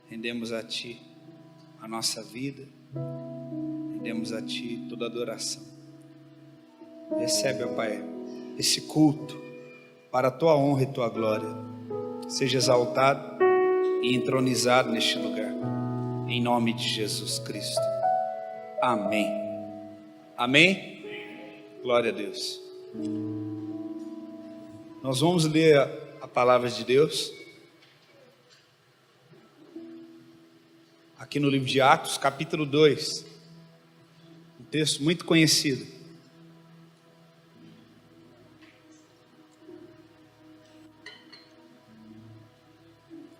rendemos a Ti a nossa vida, rendemos a Ti toda adoração. Recebe, ó Pai, esse culto para a Tua honra e Tua glória. Seja exaltado e entronizado neste lugar, em nome de Jesus Cristo. Amém. Amém? Glória a Deus. Nós vamos ler a palavra de Deus aqui no livro de Atos, capítulo 2, um texto muito conhecido.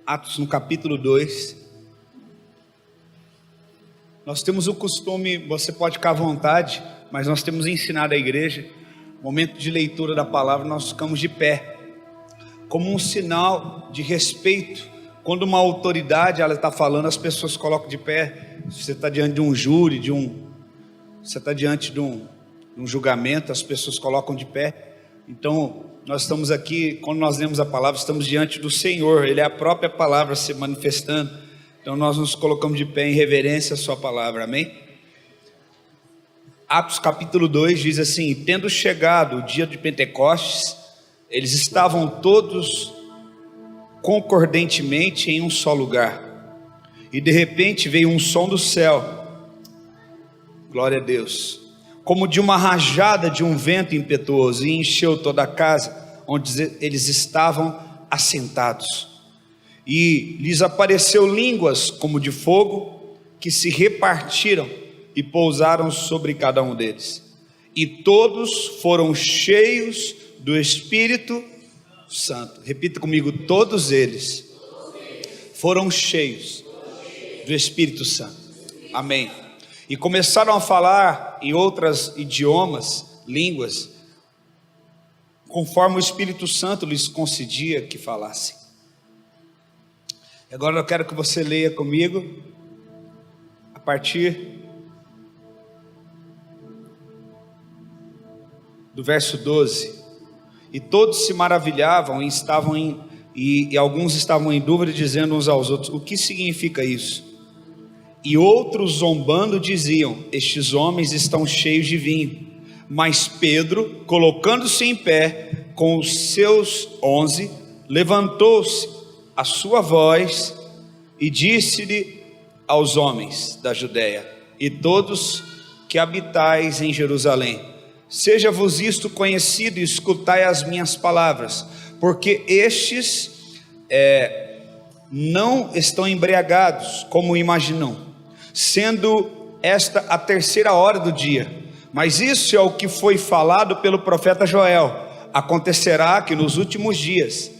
Atos no capítulo 2. Nós temos o costume, você pode ficar à vontade, mas nós temos ensinado a igreja, momento de leitura da palavra, nós ficamos de pé, como um sinal de respeito. Quando uma autoridade ela está falando, as pessoas colocam de pé. Se você está diante de um júri, você está diante de um julgamento, as pessoas colocam de pé. Então, nós estamos aqui, quando nós lemos a palavra, estamos diante do Senhor, Ele é a própria palavra se manifestando. Então, nós nos colocamos de pé em reverência à sua palavra, amém? Atos capítulo 2 diz assim: tendo chegado o dia de Pentecostes, eles estavam todos concordantemente em um só lugar, e de repente veio um som do céu, glória a Deus, como de uma rajada de um vento impetuoso, e encheu toda a casa onde eles estavam assentados, e lhes apareceu línguas como de fogo, que se repartiram e pousaram sobre cada um deles, e todos foram cheios do Espírito Santo. Repita comigo: todos eles foram cheios do Espírito Santo. Amém. E começaram a falar em outros idiomas, línguas, conforme o Espírito Santo lhes concedia que falassem. Agora eu quero que você leia comigo a partir do verso 12. E todos se maravilhavam e alguns estavam em dúvida, dizendo uns aos outros: o que significa isso? E outros, zombando, diziam: estes homens estão cheios de vinho. Mas Pedro, colocando-se em pé com os seus 11, levantou-se a sua voz e disse-lhe aos homens da Judeia e todos que habitais em Jerusalém: seja-vos isto conhecido e escutai as minhas palavras, porque estes não estão embriagados, como imaginam, sendo esta a terceira hora do dia. Mas isso é o que foi falado pelo profeta Joel: acontecerá que nos últimos dias,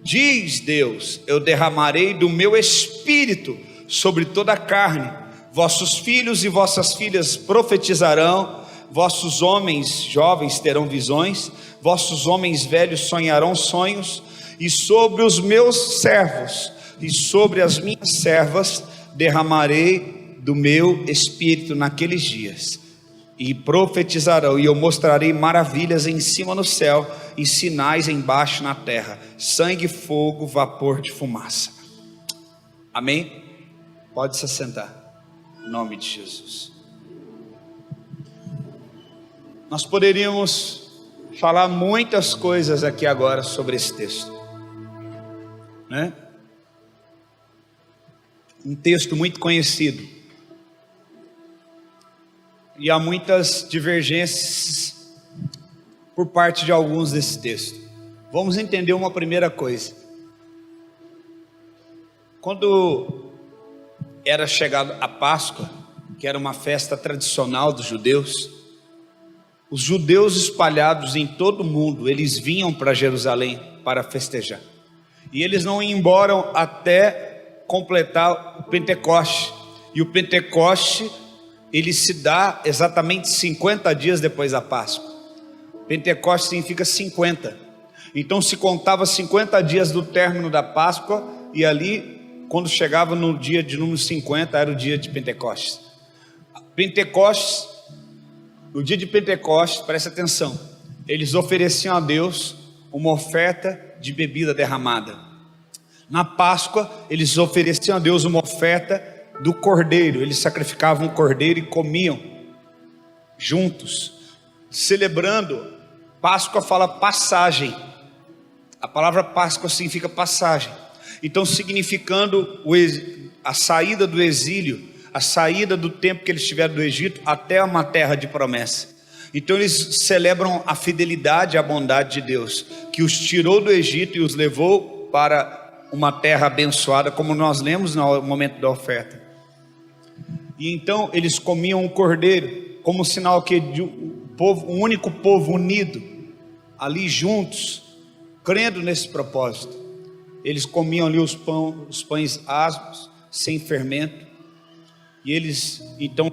diz Deus, eu derramarei do meu espírito sobre toda a carne, vossos filhos e vossas filhas profetizarão, vossos homens jovens terão visões, vossos homens velhos sonharão sonhos, e sobre os meus servos e sobre as minhas servas derramarei do meu espírito naqueles dias, e profetizarão, e eu mostrarei maravilhas em cima no céu e sinais embaixo na terra: sangue, fogo, vapor de fumaça. Amém? Pode se assentar, em nome de Jesus. Nós poderíamos falar muitas coisas aqui agora sobre esse texto, né? Um texto muito conhecido, e há muitas divergências por parte de alguns desse texto. Vamos entender uma primeira coisa. Quando era chegado a Páscoa, que era uma festa tradicional dos judeus, os judeus espalhados em todo o mundo, eles vinham para Jerusalém para festejar, e eles não iam embora até completar o Pentecoste, e o Pentecoste ele se dá exatamente 50 dias depois da Páscoa. Pentecoste significa 50, então se contava 50 dias do término da Páscoa, e ali, quando chegava no dia de número 50, era o dia de Pentecostes. No dia de Pentecostes, presta atenção, eles ofereciam a Deus uma oferta de bebida derramada. Na Páscoa, eles ofereciam a Deus uma oferta do cordeiro. Eles sacrificavam o cordeiro e comiam juntos, celebrando. Páscoa fala passagem. A palavra Páscoa significa passagem. Então, significando a saída do exílio, a saída do tempo que eles tiveram do Egito até uma terra de promessa. Então eles celebram a fidelidade e a bondade de Deus, que os tirou do Egito e os levou para uma terra abençoada, como nós lemos no momento da oferta. E então eles comiam o cordeiro, como sinal que um único povo unido, ali juntos, crendo nesse propósito. Eles comiam ali os pães asmos, sem fermento, e eles então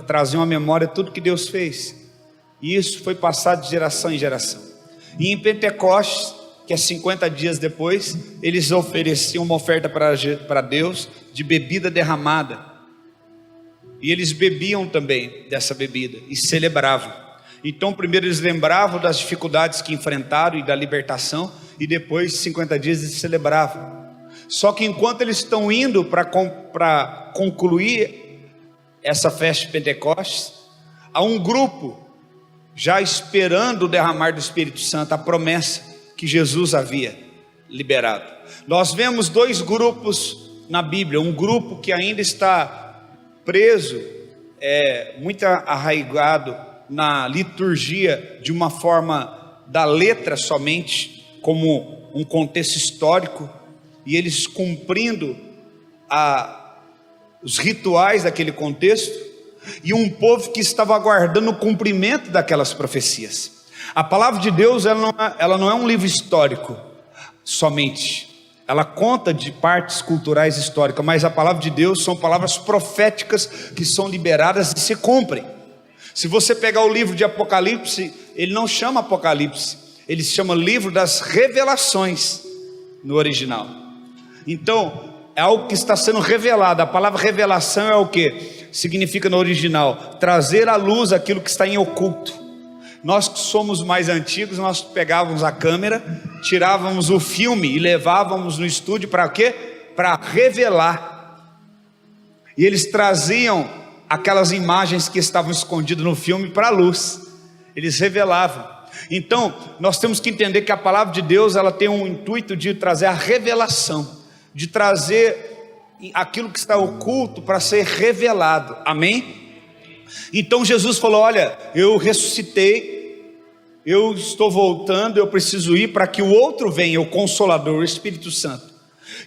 traziam à memória tudo que Deus fez, e isso foi passado de geração em geração. E em Pentecostes, que é 50 dias depois, eles ofereciam uma oferta para Deus de bebida derramada, e eles bebiam também dessa bebida e celebravam. Então primeiro eles lembravam das dificuldades que enfrentaram e da libertação, e depois de 50 dias eles celebravam. Só que enquanto eles estão indo para concluir essa festa de Pentecostes, há um grupo já esperando o derramar do Espírito Santo, a promessa que Jesus havia liberado. Nós vemos dois grupos na Bíblia, um grupo que ainda está preso, muito arraigado na liturgia de uma forma da letra somente, como um contexto histórico, e eles cumprindo os rituais daquele contexto, e um povo que estava aguardando o cumprimento daquelas profecias. A palavra de Deus, ela não é um livro histórico somente, ela conta de partes culturais históricas, mas a palavra de Deus são palavras proféticas que são liberadas e se cumprem. Se você pegar o livro de Apocalipse, ele não chama Apocalipse, ele se chama livro das revelações no original. Então é algo que está sendo revelado. A palavra revelação é o que? Significa no original, trazer à luz aquilo que está em oculto. Nós que somos mais antigos, nós pegávamos a câmera, tirávamos o filme e levávamos no estúdio para quê? Para revelar. E eles traziam aquelas imagens que estavam escondidas no filme para a luz. Eles revelavam. Então nós temos que entender que a palavra de Deus, ela tem um intuito de trazer a revelação, de trazer aquilo que está oculto para ser revelado, amém? Então Jesus falou: olha, eu ressuscitei, eu estou voltando, eu preciso ir para que o outro venha, o Consolador, o Espírito Santo.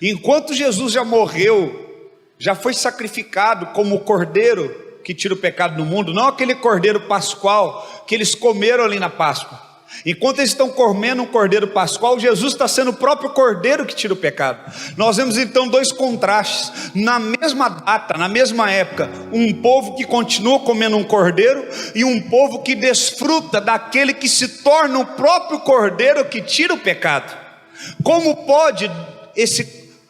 Enquanto Jesus já morreu, já foi sacrificado como o cordeiro que tira o pecado do mundo, não aquele cordeiro pascual que eles comeram ali na Páscoa. Enquanto eles estão comendo um cordeiro pascual, Jesus está sendo o próprio cordeiro que tira o pecado. Nós vemos então dois contrastes, na mesma data, na mesma época, um povo que continua comendo um cordeiro, e um povo que desfruta daquele que se torna o próprio cordeiro que tira o pecado. Como pode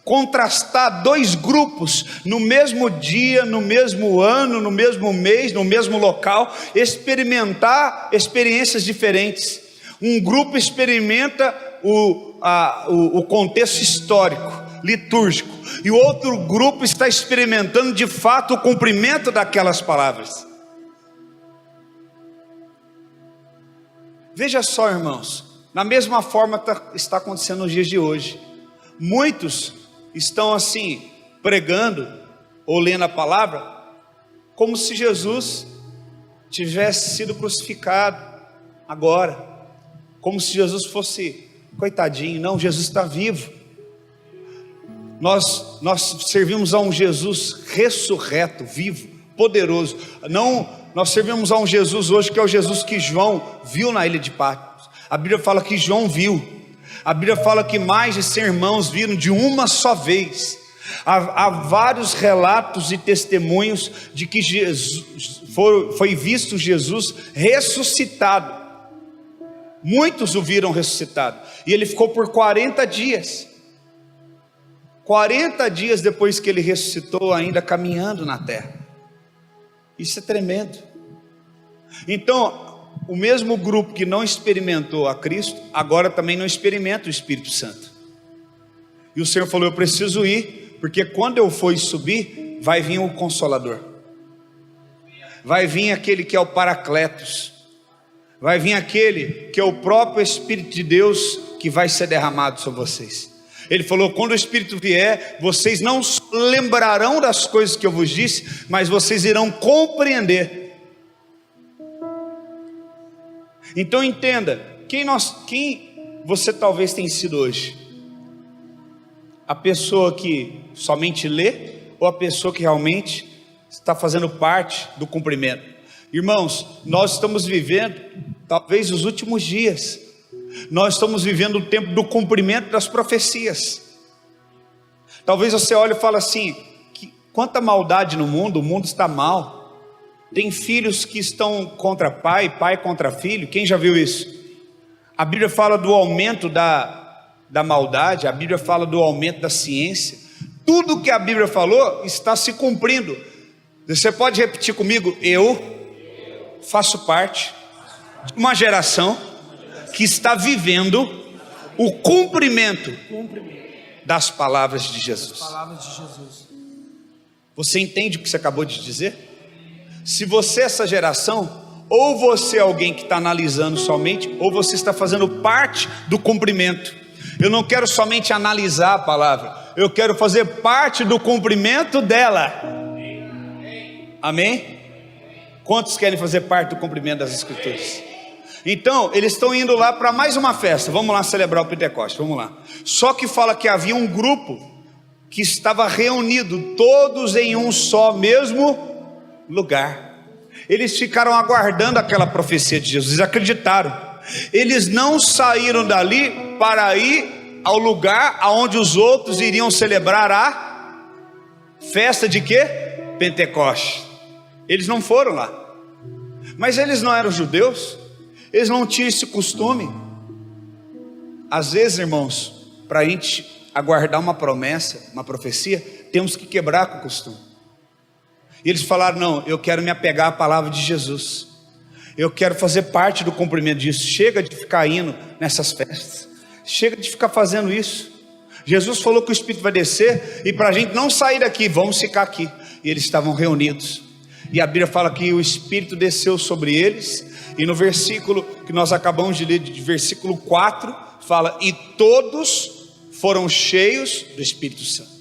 contrastar dois grupos no mesmo dia, no mesmo ano, no mesmo mês, no mesmo local, experimentar experiências diferentes? Um grupo experimenta o contexto histórico, litúrgico, e o outro grupo está experimentando de fato o cumprimento daquelas palavras. Veja só, irmãos, na mesma forma está acontecendo nos dias de hoje. Muitos estão assim, pregando ou lendo a palavra, como se Jesus tivesse sido crucificado agora, como se Jesus fosse, coitadinho. Não, Jesus está vivo. Nós servimos a um Jesus ressurreto, vivo, poderoso. Não, nós servimos a um Jesus hoje que é o Jesus que João viu na ilha de Patmos. A Bíblia fala que João viu. A Bíblia fala que mais de 100 irmãos viram de uma só vez. Há vários relatos e testemunhos de que foi visto Jesus ressuscitado. Muitos o viram ressuscitado, e ele ficou por 40 dias. 40 dias depois que ele ressuscitou, ainda caminhando na terra. Isso é tremendo. Então, o mesmo grupo que não experimentou a Cristo, agora também não experimenta o Espírito Santo. E o Senhor falou: eu preciso ir, porque quando eu for subir, vai vir o Consolador, vai vir aquele que é o Paracletos, vai vir aquele que é o próprio Espírito de Deus, que vai ser derramado sobre vocês. Ele falou: quando o Espírito vier, vocês não lembrarão das coisas que eu vos disse, mas vocês irão compreender. Então entenda, quem você talvez tenha sido hoje? A pessoa que somente lê, ou a pessoa que realmente está fazendo parte do cumprimento? Irmãos, nós estamos vivendo talvez os últimos dias, nós estamos vivendo o tempo do cumprimento das profecias. Talvez você olhe e fale assim: quanta maldade no mundo, o mundo está mal, tem filhos que estão contra pai, pai contra filho. Quem já viu isso? A Bíblia fala do aumento da maldade, a Bíblia fala do aumento da ciência. Tudo que a Bíblia falou está se cumprindo. Você pode repetir comigo: eu faço parte de uma geração que está vivendo o cumprimento das palavras de Jesus. Você entende o que você acabou de dizer? Se você é essa geração, ou você é alguém que está analisando somente, ou você está fazendo parte do cumprimento. Eu não quero somente analisar a palavra, eu quero fazer parte do cumprimento dela. Amém? Quantos querem fazer parte do cumprimento das Escrituras? Então, eles estão indo lá para mais uma festa. Vamos lá celebrar o Pentecostes, vamos lá. Só que fala que havia um grupo que estava reunido, todos em um só mesmo lugar. Eles ficaram aguardando aquela profecia de Jesus, eles acreditaram. Eles não saíram dali para ir ao lugar aonde os outros iriam celebrar a festa de quê? Pentecostes. Eles não foram lá. Mas eles não eram judeus, eles não tinham esse costume. Às vezes, irmãos, para a gente aguardar uma promessa, uma profecia, temos que quebrar com o costume. E eles falaram: não, eu quero me apegar à palavra de Jesus, eu quero fazer parte do cumprimento disso. Chega de ficar indo nessas festas, chega de ficar fazendo isso. Jesus falou que o Espírito vai descer, e para a gente não sair daqui, vamos ficar aqui. E eles estavam reunidos, e a Bíblia fala que o Espírito desceu sobre eles. E no versículo que nós acabamos de ler, de versículo 4, fala: e todos foram cheios do Espírito Santo.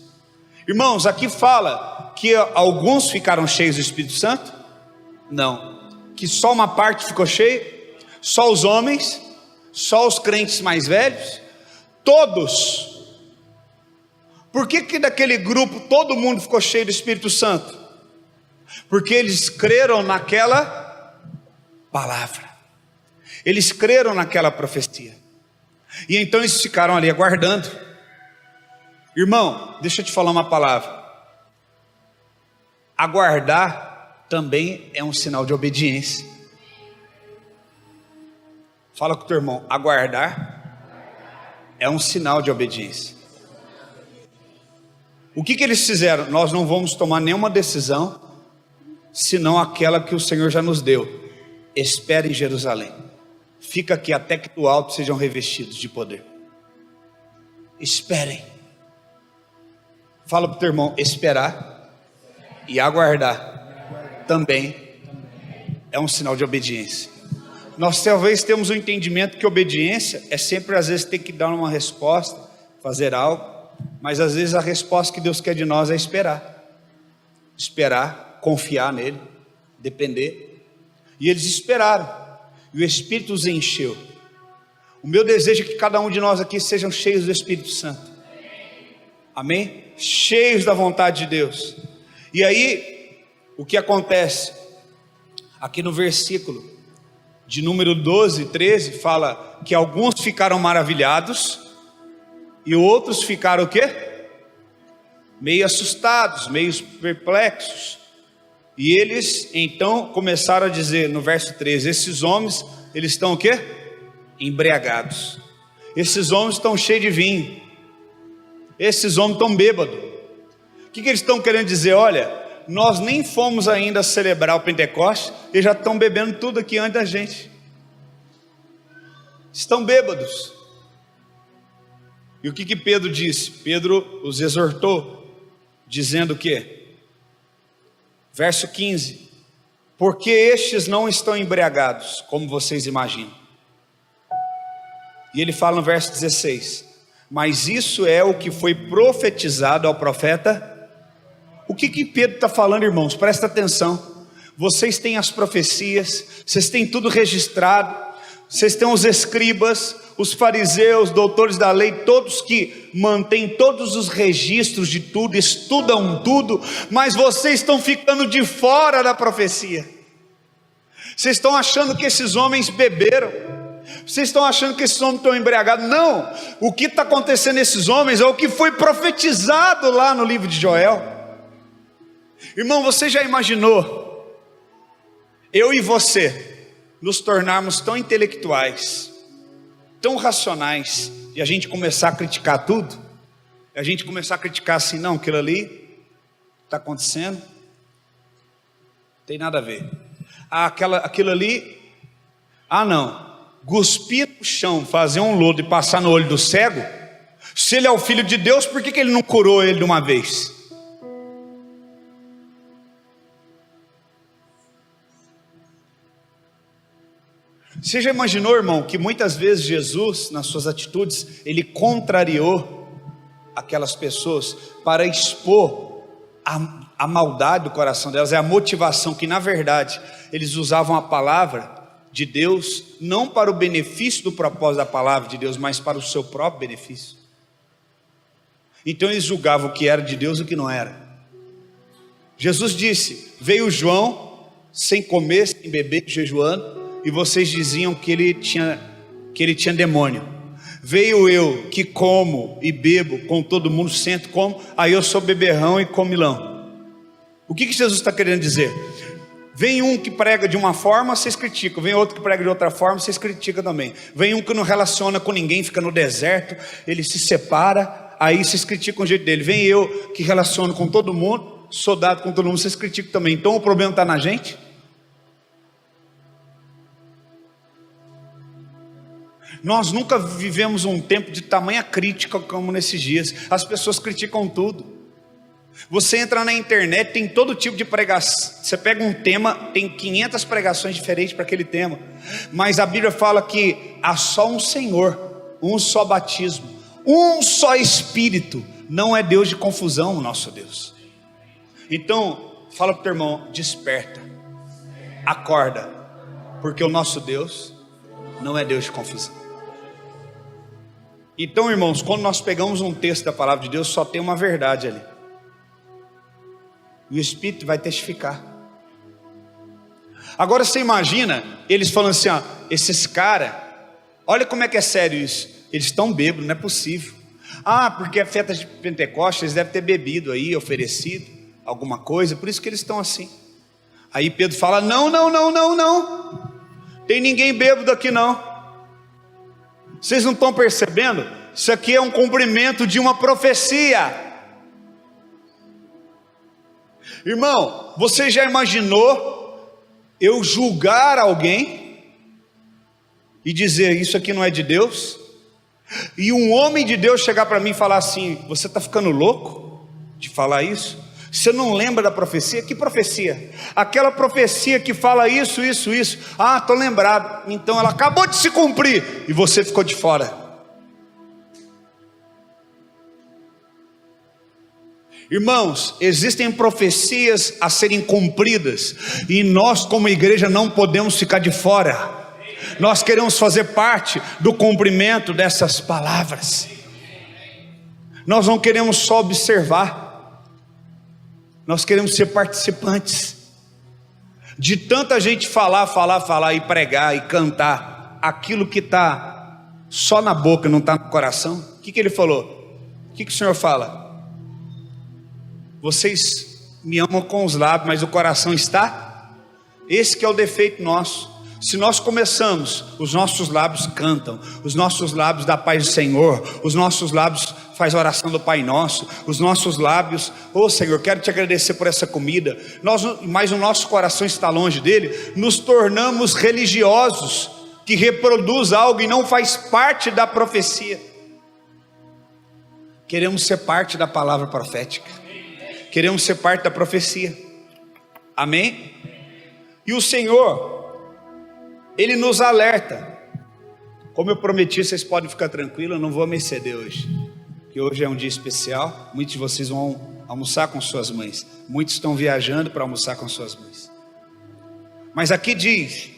Irmãos, aqui fala que alguns ficaram cheios do Espírito Santo? Não. Que só uma parte ficou cheia? Só os homens? Só os crentes mais velhos? Todos. Por que daquele grupo todo mundo ficou cheio do Espírito Santo? Porque eles creram naquela palavra, eles creram naquela profecia. E então eles ficaram ali aguardando. Irmão, deixa eu te falar uma palavra. Aguardar também é um sinal de obediência. Fala com o teu irmão: aguardar é um sinal de obediência. O que eles fizeram? Nós não vamos tomar nenhuma decisão senão aquela que o Senhor já nos deu. Espere em Jerusalém, fica aqui até que do alto sejam revestidos de poder. Esperem. Fala para o teu irmão: esperar e aguardar também é um sinal de obediência. Nós talvez temos o entendimento que obediência é sempre, às vezes, ter que dar uma resposta, fazer algo, mas às vezes a resposta que Deus quer de nós é esperar. Esperar, confiar nele, depender. E eles esperaram, e o Espírito os encheu. O meu desejo é que cada um de nós aqui sejam cheios do Espírito Santo. Amém? Cheios da vontade de Deus. E aí, o que acontece? Aqui no versículo de número 12, 13, fala que alguns ficaram maravilhados, e outros ficaram o quê? Meio assustados, meio perplexos. E eles então começaram a dizer no verso 13: esses homens, eles estão o quê? Embriagados. Esses homens estão cheios de vinho. Esses homens estão bêbados. O que eles estão querendo dizer? Olha, nós nem fomos ainda celebrar o Pentecostes, e já estão bebendo tudo aqui antes da gente. Estão bêbados. E o que Pedro disse? Pedro os exortou, dizendo o quê? Verso 15: porque estes não estão embriagados, como vocês imaginam. E ele fala no verso 16: mas isso é o que foi profetizado ao profeta. O que Pedro está falando, irmãos? Presta atenção. Vocês têm as profecias, vocês têm tudo registrado, vocês têm os escribas, os fariseus, doutores da lei, todos que mantêm todos os registros de tudo, estudam tudo, mas vocês estão ficando de fora da profecia. Vocês estão achando que esses homens beberam, vocês estão achando que esses homens estão embriagados. Não, o que está acontecendo nesses homens é o que foi profetizado lá no livro de Joel. Irmão, você já imaginou eu e você nos tornarmos tão intelectuais, tão racionais, e a gente começar a criticar tudo? A gente começar a criticar assim: não, aquilo ali está acontecendo, não tem nada a ver. Aquilo ali, não, cuspir no chão, fazer um lodo e passar no olho do cego, se ele é o filho de Deus, por que ele não curou ele de uma vez? Você já imaginou, irmão, que muitas vezes Jesus, nas suas atitudes, ele contrariou aquelas pessoas para expor a maldade do coração delas, é a motivação, que na verdade eles usavam a palavra de Deus não para o benefício do propósito da palavra de Deus, mas para o seu próprio benefício. Então eles julgavam o que era de Deus e o que não era. Jesus disse: veio João sem comer, sem beber, jejuando, e vocês diziam que ele tinha demônio. Veio eu que como e bebo com todo mundo, sento, como, aí eu sou beberrão e comilão. O que Jesus está querendo dizer? Vem um que prega de uma forma, vocês criticam. Vem outro que prega de outra forma, vocês criticam também. Vem um que não relaciona com ninguém, fica no deserto, ele se separa, aí vocês criticam o jeito dele. Vem eu que relaciono com todo mundo, sou dado com todo mundo, vocês criticam também. Então o problema está na gente? Nós nunca vivemos um tempo de tamanha crítica como nesses dias. As pessoas criticam tudo. Você entra na internet, tem todo tipo de pregação. Você pega um tema, tem 500 pregações diferentes para aquele tema. Mas a Bíblia fala que há só um Senhor, um só batismo, um só Espírito. Não é Deus de confusão o nosso Deus. Então, fala para o teu irmão: desperta, acorda, porque o nosso Deus não é Deus de confusão. Então, irmãos, quando nós pegamos um texto da palavra de Deus, só tem uma verdade ali, e o Espírito vai testificar. Agora você imagina eles falando assim: esses caras, olha como é que é sério isso, eles estão bêbados, não é possível. Porque é festa de Pentecostes, eles devem ter bebido aí, oferecido alguma coisa, por isso que eles estão assim. Aí Pedro fala: não, tem ninguém bêbado aqui não. Vocês não estão percebendo? Isso aqui é um cumprimento de uma profecia. Irmão, você já imaginou eu julgar alguém e dizer: isso aqui não é de Deus? E um homem de Deus chegar para mim e falar assim: você está ficando louco de falar isso? Você não lembra da profecia? Que profecia? Aquela profecia que fala isso. Estou lembrado. Então ela acabou de se cumprir e você ficou de fora. Irmãos, existem profecias a serem cumpridas, e nós como igreja não podemos ficar de fora. Nós queremos fazer parte do cumprimento dessas palavras. Nós não queremos só observar, nós queremos ser participantes. De tanta gente falar e pregar e cantar aquilo que está só na boca, não está no coração. O que ele falou? O que o Senhor fala? Vocês me amam com os lábios, mas o coração está? Esse que é o defeito nosso. Se nós começamos, os nossos lábios cantam, os nossos lábios dá paz do Senhor, os nossos lábios faz a oração do Pai Nosso, os nossos lábios: Senhor, quero te agradecer por essa comida, mas o nosso coração está longe dele, nos tornamos religiosos, que reproduz algo e não faz parte da profecia. queremos ser parte da palavra profética, queremos ser parte da profecia, amém? E o Senhor, Ele nos alerta. Como eu prometi, vocês podem ficar tranquilos, eu não vou me exceder hoje, porque hoje é um dia especial. Muitos de vocês vão almoçar com suas mães, muitos estão viajando para almoçar com suas mães. Mas aqui diz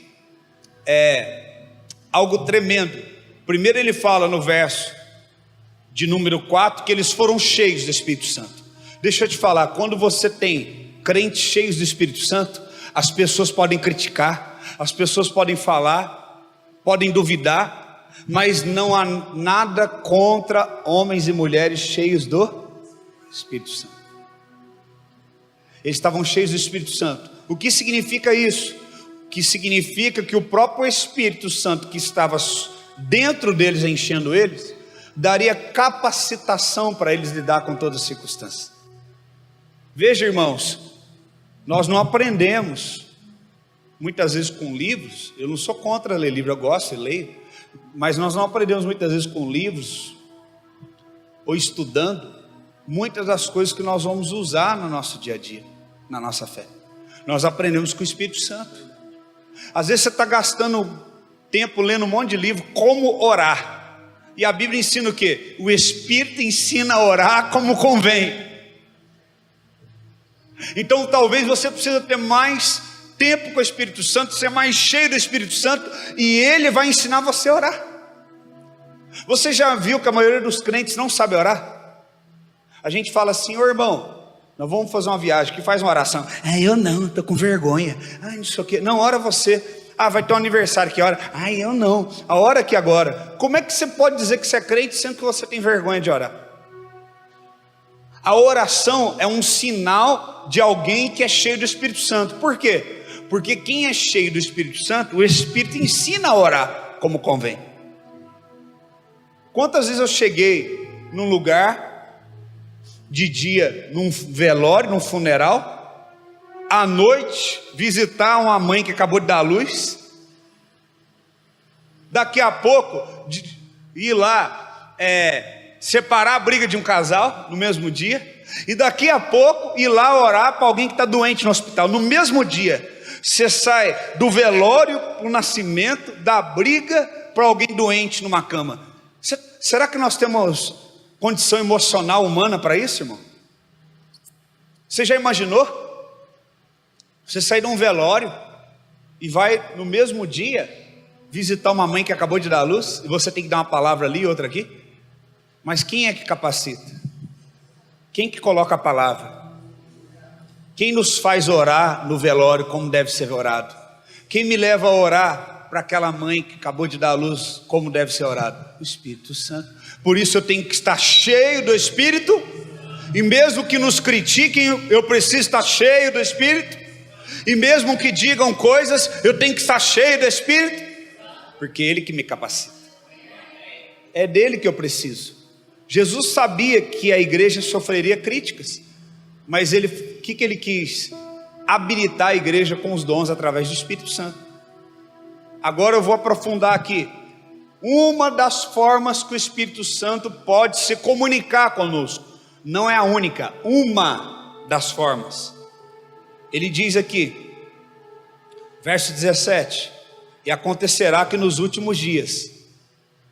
algo tremendo. Primeiro ele fala no verso de número 4 que eles foram cheios do Espírito Santo. Deixa eu te falar, quando você tem crentes cheios do Espírito Santo, as pessoas podem criticar, as pessoas podem falar, podem duvidar, mas não há nada contra homens e mulheres cheios do Espírito Santo. Eles estavam cheios do Espírito Santo. O que significa isso? Que significa que o próprio Espírito Santo que estava dentro deles, enchendo eles, daria capacitação para eles lidar com todas as circunstâncias. Veja, irmãos, nós não aprendemos muitas vezes com livros. Eu não sou contra ler livro, eu gosto de ler, mas nós não aprendemos muitas vezes com livros ou estudando muitas das coisas que nós vamos usar no nosso dia a dia, na nossa fé. Nós aprendemos com o Espírito Santo. Às vezes você está gastando tempo lendo um monte de livro, como orar, e a Bíblia ensina o quê? O Espírito ensina a orar como convém. Então talvez você precise ter mais tempo com o Espírito Santo, ser mais cheio do Espírito Santo, e Ele vai ensinar você a orar. Você já viu que a maioria dos crentes não sabe orar? A gente fala assim: ô irmão, nós vamos fazer uma viagem, que faz uma oração. Eu não, estou com vergonha. Não sei o quê. Não, ora você. Vai ter um aniversário, que hora? Eu não, a hora que agora. Como é que você pode dizer que você é crente sendo que você tem vergonha de orar? A oração é um sinal de alguém que é cheio do Espírito Santo. Por quê? Porque quem é cheio do Espírito Santo, o Espírito ensina a orar como convém. Quantas vezes eu cheguei num lugar de dia, num velório, num funeral, à noite visitar uma mãe que acabou de dar à luz, daqui a pouco ir lá separar a briga de um casal no mesmo dia, e daqui a pouco ir lá orar para alguém que está doente no hospital, no mesmo dia. Você sai do velório para o nascimento, da briga para alguém doente numa cama. Será que nós temos condição emocional humana para isso, irmão? Você já imaginou? Você sair de um velório e vai no mesmo dia visitar uma mãe que acabou de dar à luz, e você tem que dar uma palavra ali e outra aqui. Mas quem é que capacita? Quem que coloca a palavra? Quem nos faz orar no velório como deve ser orado? Quem me leva a orar para aquela mãe que acabou de dar à luz como deve ser orado? O Espírito Santo. Por isso eu tenho que estar cheio do Espírito, e mesmo que nos critiquem, eu preciso estar cheio do Espírito, e mesmo que digam coisas, eu tenho que estar cheio do Espírito, porque é Ele que me capacita, é dele que eu preciso. Jesus sabia que a igreja sofreria críticas, mas o que ele quis? Habilitar a igreja com os dons através do Espírito Santo. Agora eu vou aprofundar aqui. Uma das formas que o Espírito Santo pode se comunicar conosco, não é a única, uma das formas. Ele diz aqui, verso 17: e acontecerá que nos últimos dias,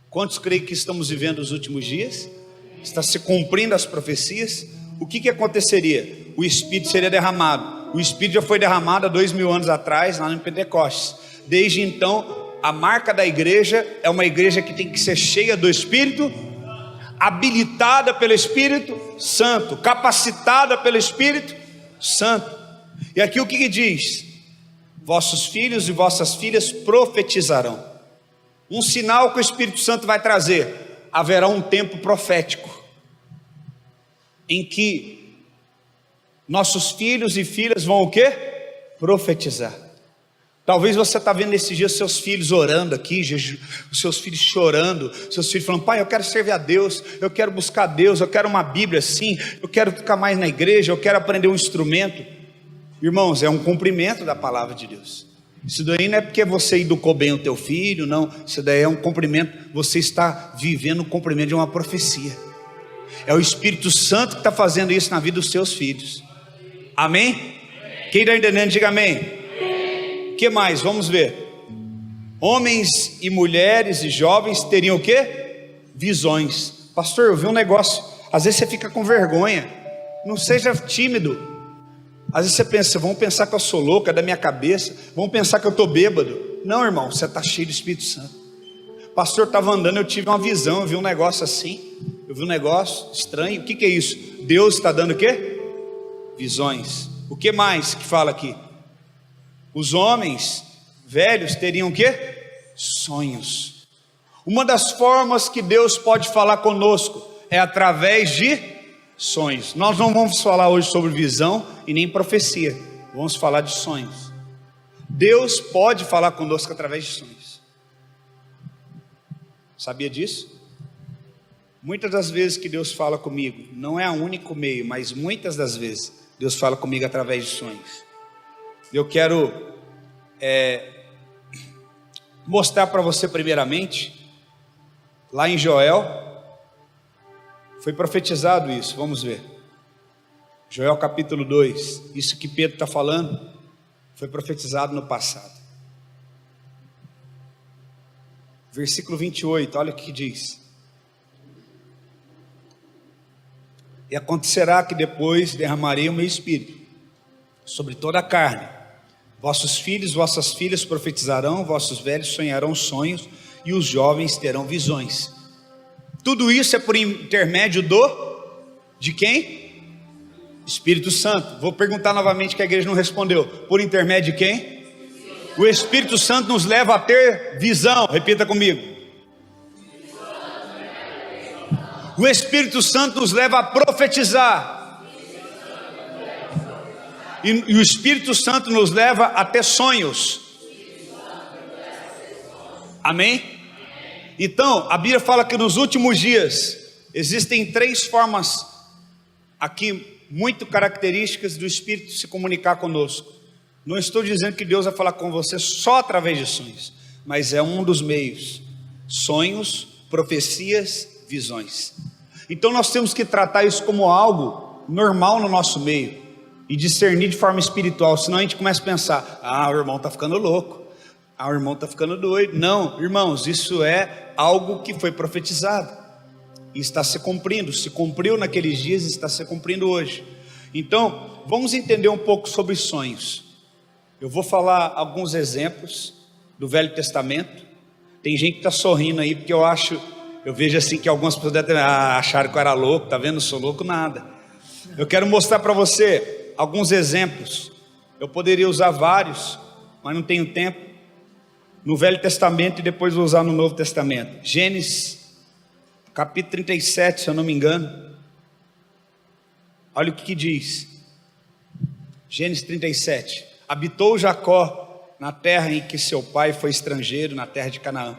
quantos creem que estamos vivendo os últimos dias? Está se cumprindo as profecias. O que aconteceria? O Espírito seria derramado. O Espírito já foi derramado há 2000 anos atrás, lá no Pentecostes. Desde então, a marca da igreja é uma igreja que tem que ser cheia do Espírito, habilitada pelo Espírito Santo, capacitada pelo Espírito Santo. E aqui o que diz? Vossos filhos e vossas filhas profetizarão. Um sinal que o Espírito Santo vai trazer: haverá um tempo profético, em que nossos filhos e filhas vão o quê? Profetizar. Talvez você está vendo esses dias seus filhos orando aqui, os seus filhos chorando, seus filhos falando: pai, eu quero servir a Deus, eu quero buscar Deus, eu quero uma Bíblia assim, eu quero ficar mais na igreja, eu quero aprender um instrumento. Irmãos, é um cumprimento da palavra de Deus. Isso daí não é porque você educou bem o teu filho, não. Isso daí é um cumprimento, você está vivendo o cumprimento de uma profecia. É o Espírito Santo que está fazendo isso na vida dos seus filhos. Amém? Quem está entendendo, diga amém. O que mais? Vamos ver. Homens e mulheres e jovens teriam o quê? Visões. Pastor, eu vi um negócio. Às vezes você fica com vergonha. Não seja tímido. Às vezes você pensa, vão pensar que eu sou louco, é da minha cabeça. Vão pensar que eu estou bêbado. Não, irmão, você está cheio do Espírito Santo. Pastor, estava andando, eu tive uma visão, eu vi um negócio assim. Eu vi um negócio estranho. O que é isso? Deus está dando o quê? Visões. O que mais que fala aqui? Os homens velhos teriam o quê? Sonhos. Uma das formas que Deus pode falar conosco é através de sonhos. Nós não vamos falar hoje sobre visão e nem profecia. Vamos falar de sonhos. Deus pode falar conosco através de sonhos. Sabia disso? Muitas das vezes que Deus fala comigo, não é o único meio, mas muitas das vezes Deus fala comigo através de sonhos. Eu quero mostrar para você primeiramente, lá em Joel, foi profetizado isso, vamos ver. Joel capítulo 2, isso que Pedro está falando, foi profetizado no passado. Versículo 28, olha o que diz. E acontecerá que depois derramarei o meu espírito sobre toda a carne. Vossos filhos, vossas filhas profetizarão, vossos velhos sonharão sonhos, e os jovens terão visões. Tudo isso é por intermédio de quem? Espírito Santo. Vou perguntar novamente que a igreja não respondeu. Por intermédio de quem? O Espírito Santo nos leva a ter visão. Repita comigo. O Espírito Santo nos leva a profetizar. E o Espírito Santo nos leva a ter sonhos. Amém? Então, a Bíblia fala que nos últimos dias existem 3 formas aqui muito características do Espírito se comunicar conosco. Não estou dizendo que Deus vai falar com você só através de sonhos, mas é um dos meios: sonhos, profecias, visões. Então nós temos que tratar isso como algo normal no nosso meio e discernir de forma espiritual, senão a gente começa a pensar: o irmão está ficando louco, o irmão está ficando doido. Não, irmãos, isso é algo que foi profetizado e está se cumprindo, se cumpriu naqueles dias e está se cumprindo hoje. Então vamos entender um pouco sobre sonhos. Eu vou falar alguns exemplos do Velho Testamento. Tem gente que está sorrindo aí, porque eu vejo assim que algumas pessoas devem acharam que eu era louco. Tá vendo? Não sou louco nada. Eu quero mostrar para você alguns exemplos. Eu poderia usar vários, mas não tenho tempo. No Velho Testamento e depois vou usar no Novo Testamento. Gênesis, capítulo 37, se eu não me engano. Olha o que diz. Gênesis 37. Habitou Jacó na terra em que seu pai foi estrangeiro, na terra de Canaã.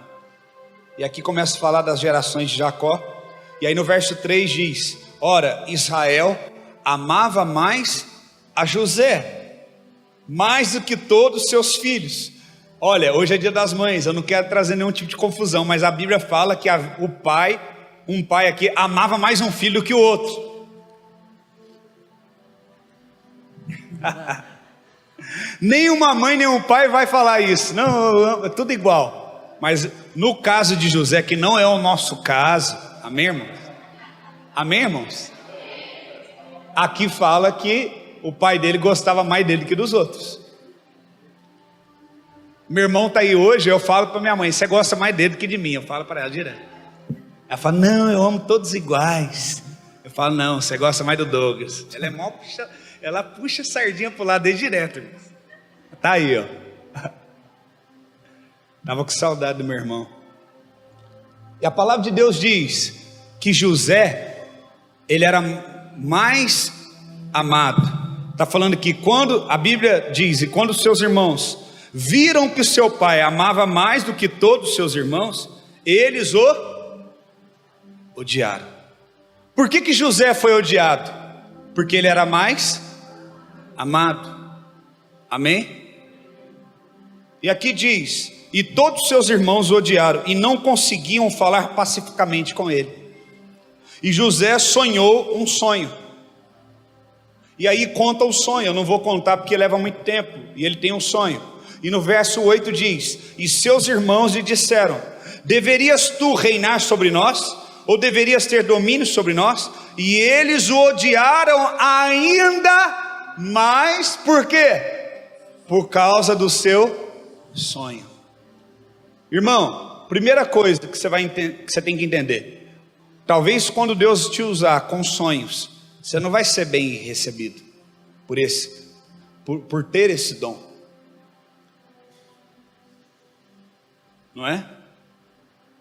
E aqui começa a falar das gerações de Jacó. E aí no verso 3 diz: ora, Israel amava mais a José, mais do que todos os seus filhos. Olha, hoje é dia das mães, eu não quero trazer nenhum tipo de confusão, mas a Bíblia fala que um pai aqui amava mais um filho do que o outro. Nenhuma mãe, nenhum pai vai falar isso. Não, é tudo igual. Mas no caso de José, que não é o nosso caso, amém, irmãos? Amém, irmãos? Aqui fala que o pai dele gostava mais dele que dos outros. Meu irmão está aí hoje, eu falo para minha mãe: você gosta mais dele do que de mim? Eu falo para ela direto. Ela fala: não, eu amo todos iguais. Eu falo: não, você gosta mais do Douglas. Ela é mó puxa. Ela puxa a sardinha pro lado dele direto. Tá aí, ó. Tava com saudade do meu irmão. E a palavra de Deus diz que José, ele era mais amado. Tá falando que quando a Bíblia diz, e quando os seus irmãos viram que o seu pai amava mais do que todos os seus irmãos, eles o odiaram. Por que José foi odiado? Porque ele era mais amado. Amém? E aqui diz: e todos seus irmãos o odiaram e não conseguiam falar pacificamente com ele. E José sonhou um sonho. E aí conta o sonho, eu não vou contar porque leva muito tempo. E ele tem um sonho. E no verso 8 diz: e seus irmãos lhe disseram: deverias tu reinar sobre nós? Ou deverias ter domínio sobre nós? E eles o odiaram ainda mais. Por quê? Por causa do seu sonho. Irmão, primeira coisa que você tem que entender: talvez quando Deus te usar com sonhos, você não vai ser bem recebido por ter esse dom, não é?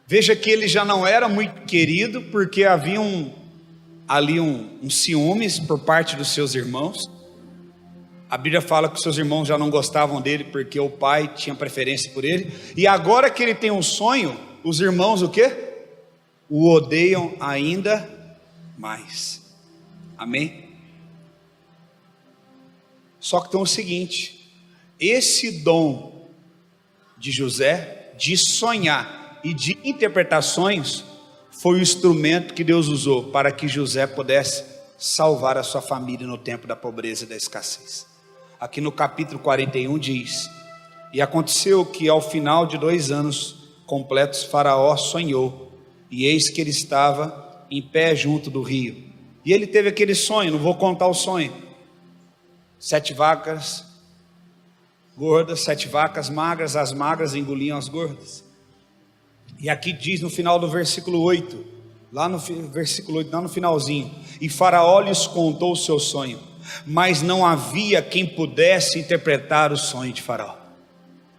Veja que ele já não era muito querido, porque havia ali um ciúmes por parte dos seus irmãos. A Bíblia fala que os seus irmãos já não gostavam dele, porque o pai tinha preferência por ele. E agora que ele tem um sonho, os irmãos o quê? O odeiam ainda mais. Amém? Só que tem o seguinte: esse dom de José, de sonhar e de interpretações, foi o instrumento que Deus usou para que José pudesse salvar a sua família no tempo da pobreza e da escassez. Aqui no capítulo 41 diz: e aconteceu que ao final de 2 anos completos, Faraó sonhou, e eis que ele estava em pé junto do rio. E ele teve aquele sonho, não vou contar o sonho: 7 vacas gordas, 7 vacas magras, as magras engoliam as gordas. E aqui diz no final do versículo 8, lá no finalzinho: e Faraó lhes contou o seu sonho, mas não havia quem pudesse interpretar o sonho de Faraó.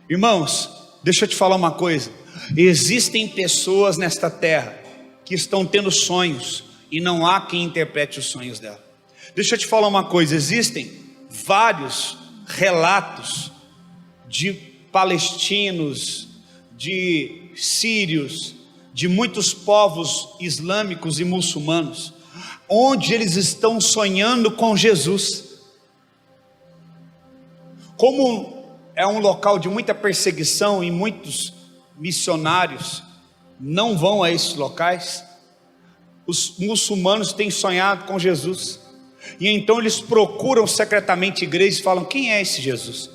Irmãos, deixa eu te falar uma coisa: existem pessoas nesta terra que estão tendo sonhos e não há quem interprete os sonhos dela. Deixa eu te falar uma coisa: existem vários relatos de palestinos, de sírios, de muitos povos islâmicos e muçulmanos, onde eles estão sonhando com Jesus. Como é um local de muita perseguição e muitos missionários não vão a esses locais, os muçulmanos têm sonhado com Jesus, e então eles procuram secretamente igrejas e falam: quem é esse Jesus?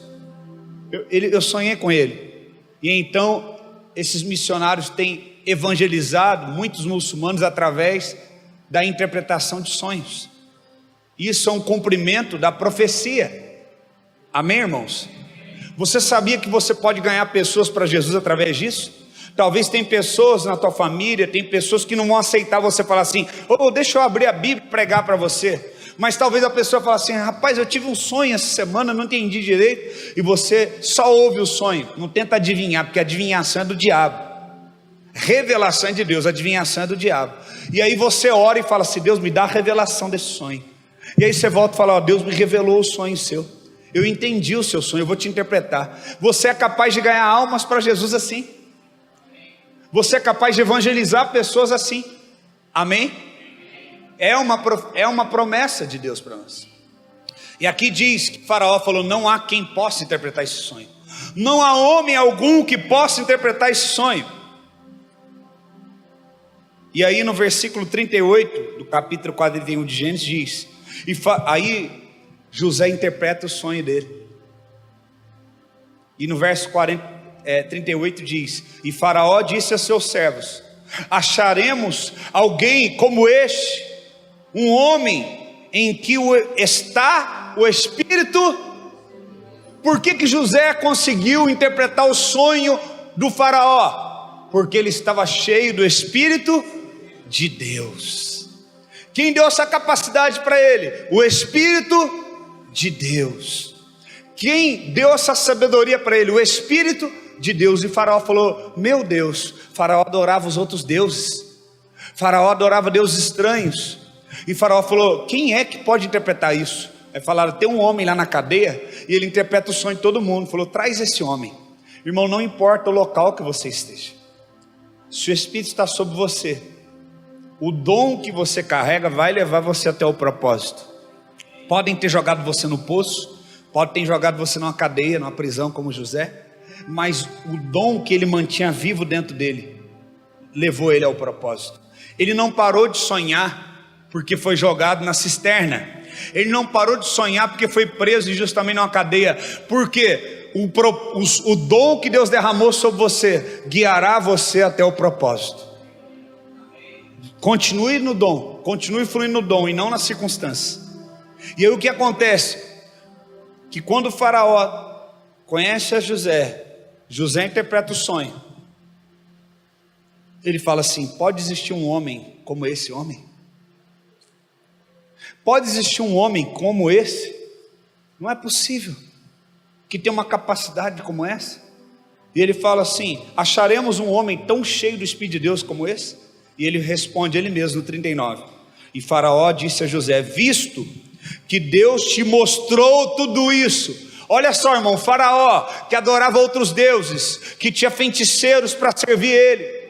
Eu sonhei com ele. E então esses missionários têm evangelizado muitos muçulmanos através da interpretação de sonhos. Isso é um cumprimento da profecia. Amém, irmãos? Você sabia que você pode ganhar pessoas para Jesus através disso? Talvez tem pessoas na tua família, tem pessoas que não vão aceitar você falar assim: deixa eu abrir a Bíblia e pregar para você. Mas talvez a pessoa fale assim: rapaz, eu tive um sonho essa semana, não entendi direito. E você só ouve o sonho, não tenta adivinhar, porque a adivinhação é do diabo. Revelação é de Deus, adivinhação é do diabo. E aí você ora e fala assim: Deus, me dá a revelação desse sonho. E aí você volta e fala: Deus me revelou o sonho seu, eu entendi o seu sonho, eu vou te interpretar. Você é capaz de ganhar almas para Jesus assim. Você é capaz de evangelizar pessoas assim. Amém? É uma promessa de Deus para nós. E aqui diz que Faraó falou: não há quem possa interpretar esse sonho. Não há homem algum que possa interpretar esse sonho. E aí no versículo 38 do capítulo 41 de Gênesis diz: aí José interpreta o sonho dele. E no verso 38 diz: e Faraó disse a seus servos: acharemos alguém como este, um homem em que está o Espírito? Por que José conseguiu interpretar o sonho do Faraó? Porque ele estava cheio do Espírito de Deus. Quem deu essa capacidade para ele? O Espírito de Deus. Quem deu essa sabedoria para ele? O Espírito de Deus. E Faraó falou: meu Deus. Faraó adorava os outros deuses, Faraó adorava deuses estranhos. E Faraó falou: quem é que pode interpretar isso? Aí falaram: tem um homem lá na cadeia e ele interpreta o sonho de todo mundo. Falou: traz esse homem. Irmão, não importa o local que você esteja, se o Espírito está sobre você, o dom que você carrega vai levar você até o propósito. Podem ter jogado você no poço, podem ter jogado você numa cadeia, numa prisão como José, mas o dom que ele mantinha vivo dentro dele levou ele ao propósito. Ele não parou de sonhar porque foi jogado na cisterna. Ele não parou de sonhar porque foi preso injustamente numa cadeia. Porque o dom que Deus derramou sobre você guiará você até o propósito. Continue no dom, continue fluindo no dom e não nas circunstâncias. E aí o que acontece? Que quando o faraó conhece a José, José interpreta o sonho. Ele fala assim: pode existir um homem como esse homem? Pode existir um homem como esse? Não é possível que tenha uma capacidade como essa. E ele fala assim: acharemos um homem tão cheio do Espírito de Deus como esse? E ele responde ele mesmo no 39. E Faraó disse a José: visto que Deus te mostrou tudo isso. Olha só, irmão, Faraó que adorava outros deuses, que tinha feiticeiros para servir ele,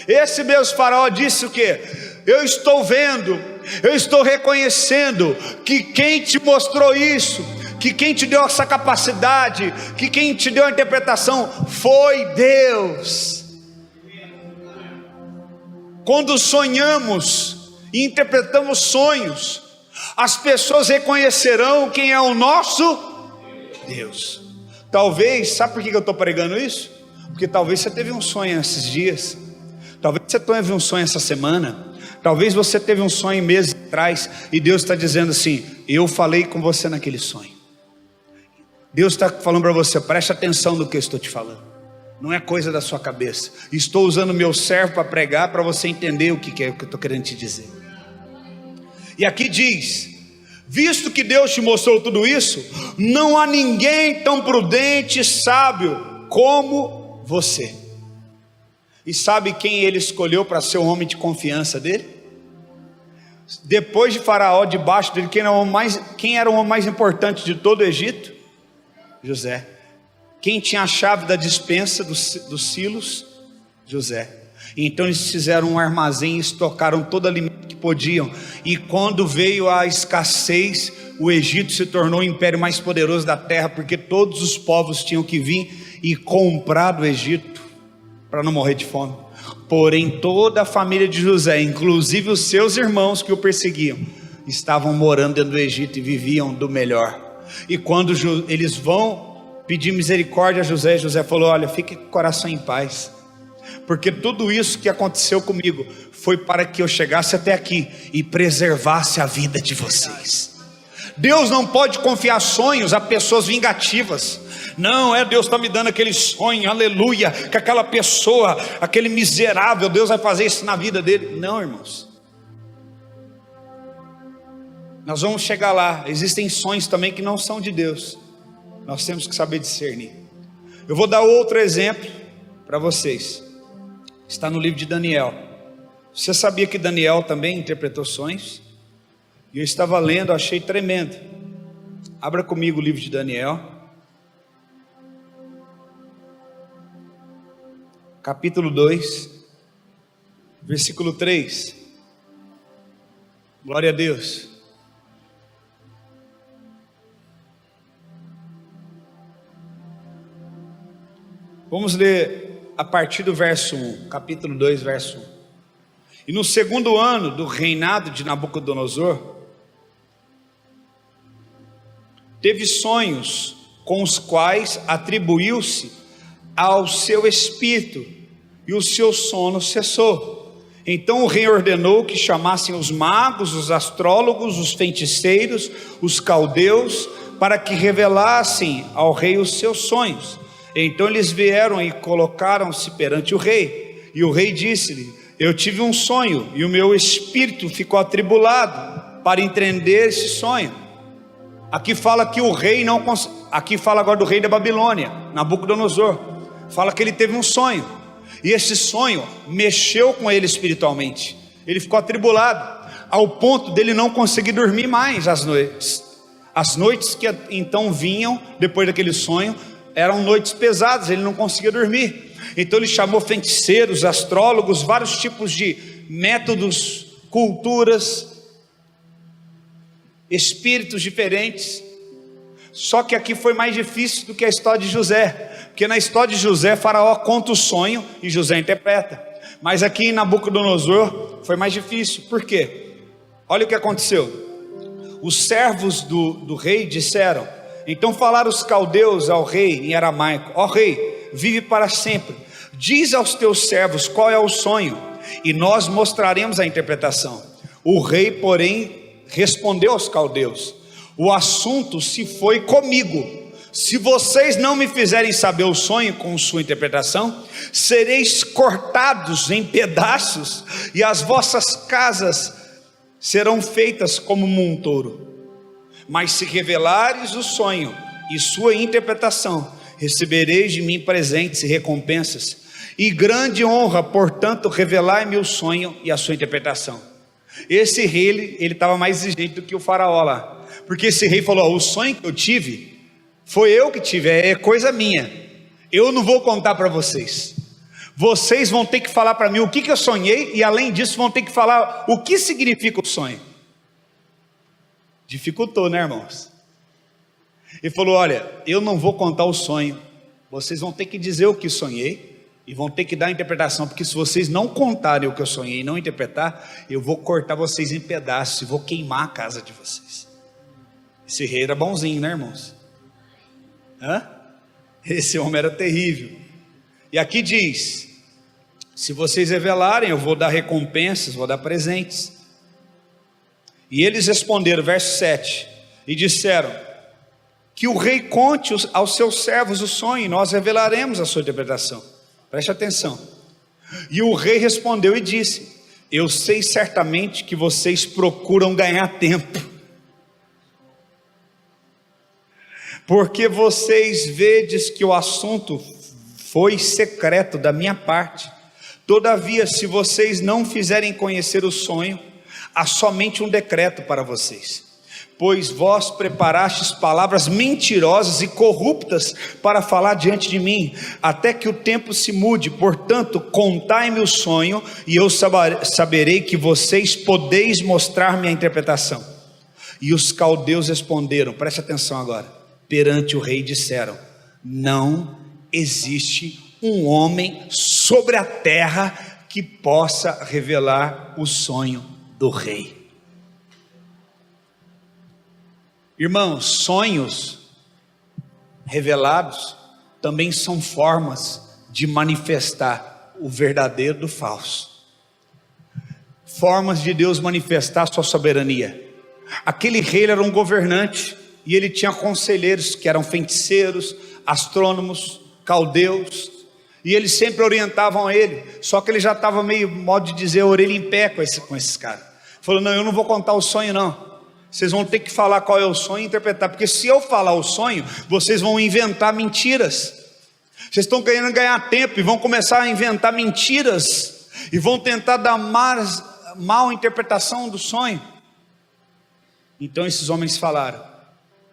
esse mesmo Faraó disse o quê? Eu estou vendo, eu estou reconhecendo que quem te mostrou isso, que quem te deu essa capacidade, que quem te deu a interpretação foi Deus. Quando sonhamos e interpretamos sonhos, as pessoas reconhecerão quem é o nosso Deus. Talvez, sabe por que eu estou pregando isso? Porque talvez você teve um sonho esses dias, talvez você teve um sonho essa semana, talvez você teve um sonho meses atrás, e Deus está dizendo assim: eu falei com você naquele sonho. Deus está falando para você: preste atenção no que eu estou te falando, não é coisa da sua cabeça. Estou usando o meu servo para pregar, para você entender o que é o que eu estou querendo te dizer. E aqui diz: visto que Deus te mostrou tudo isso, não há ninguém tão prudente e sábio como você. E sabe quem ele escolheu para ser o homem de confiança dele? Depois de Faraó, debaixo dele, quem era o homem mais importante de todo o Egito? José. Quem tinha a chave da despensa dos silos? José. Então eles fizeram um armazém e estocaram todo o alimento que podiam. E quando veio a escassez, o Egito se tornou o império mais poderoso da terra, porque todos os povos tinham que vir e comprar do Egito para não morrer de fome. Porém toda a família de José, inclusive os seus irmãos que o perseguiam, estavam morando dentro do Egito e viviam do melhor. E quando eles vão pedir misericórdia a José, José falou: olha, fique com o coração em paz, porque tudo isso que aconteceu comigo foi para que eu chegasse até aqui e preservasse a vida de vocês. Deus não pode confiar sonhos a pessoas vingativas. Não, Deus está me dando aquele sonho, aleluia, que aquela pessoa, aquele miserável, Deus vai fazer isso na vida dele. Não, irmãos, nós vamos chegar lá. Existem sonhos também que não são de Deus, nós temos que saber discernir. Eu vou dar outro exemplo para vocês, está no livro de Daniel. Você sabia que Daniel também interpretou sonhos? E eu estava lendo, achei tremendo. Abra comigo o livro de Daniel, capítulo 2, versículo 3. Glória a Deus. Vamos ler a partir do verso 1, capítulo 2, verso 1. E no segundo ano do reinado de Nabucodonosor, teve sonhos com os quais atribuiu-se ao seu espírito, e o seu sono cessou. Então o rei ordenou que chamassem os magos, os astrólogos, os feiticeiros, os caldeus, para que revelassem ao rei os seus sonhos. Então eles vieram e colocaram-se perante o rei, e o rei disse-lhe: eu tive um sonho, e o meu espírito ficou atribulado para entender esse sonho. Aqui fala que o rei não aqui fala agora do rei da Babilônia, Nabucodonosor. Fala que ele teve um sonho, e esse sonho mexeu com ele espiritualmente. Ele ficou atribulado, ao ponto dele não conseguir dormir mais às noites. As noites que então vinham depois daquele sonho eram noites pesadas, ele não conseguia dormir. Então ele chamou feiticeiros, astrólogos, vários tipos de métodos, culturas, espíritos diferentes. Só que aqui foi mais difícil do que a história de José, porque na história de José, Faraó conta o sonho e José interpreta. Mas aqui em Nabucodonosor foi mais difícil. Por quê? Olha o que aconteceu. Os servos do rei disseram, então falaram os caldeus ao rei em aramaico: ó rei, vive para sempre, diz aos teus servos qual é o sonho, e nós mostraremos a interpretação. O rei, porém, respondeu aos caldeus: o assunto se foi comigo. Se vocês não me fizerem saber o sonho com sua interpretação, sereis cortados em pedaços, e as vossas casas serão feitas como montouro. Mas se revelares o sonho e sua interpretação, recebereis de mim presentes e recompensas, e grande honra. Portanto, revelai-me o sonho e a sua interpretação. Esse rei, ele estava mais exigente do que o faraó lá, porque esse rei falou: o sonho que eu tive, foi eu que tive, é coisa minha, eu não vou contar para vocês. Vocês vão ter que falar para mim o que eu sonhei, e além disso vão ter que falar o que significa o sonho. Dificultou, né, irmãos? Ele falou: olha, eu não vou contar o sonho, vocês vão ter que dizer o que sonhei, e vão ter que dar a interpretação, porque se vocês não contarem o que eu sonhei e não interpretar, eu vou cortar vocês em pedaços, e vou queimar a casa de vocês. Esse rei era bonzinho, né, irmãos? Esse homem era terrível. E aqui diz: se vocês revelarem, eu vou dar recompensas, vou dar presentes. E eles responderam, verso 7, e disseram: que o rei conte aos seus servos o sonho, e nós revelaremos a sua interpretação. Preste atenção. E o rei respondeu e disse: eu sei certamente que vocês procuram ganhar tempo, porque vocês vedes que o assunto foi secreto da minha parte. Todavia, se vocês não fizerem conhecer o sonho, há somente um decreto para vocês, pois vós preparastes palavras mentirosas e corruptas para falar diante de mim, até que o tempo se mude. Portanto, contai-me o sonho, e eu saberei que vocês podeis mostrar-me a interpretação. E os caldeus responderam, preste atenção agora, perante o rei disseram: não existe um homem sobre a terra que possa revelar o sonho do rei. Irmãos, sonhos revelados também são formas de manifestar o verdadeiro do falso, formas de Deus manifestar sua soberania. Aquele rei era um governante, e ele tinha conselheiros que eram feiticeiros, astrônomos, caldeus, e eles sempre orientavam ele. Só que ele já estava meio, modo de dizer, orelha em pé com esses caras. Falou: não, eu não vou contar o sonho não, vocês vão ter que falar qual é o sonho e interpretar, porque se eu falar o sonho, vocês vão inventar mentiras. Vocês estão querendo ganhar tempo e vão começar a inventar mentiras, e vão tentar dar mal interpretação do sonho. Então esses homens falaram: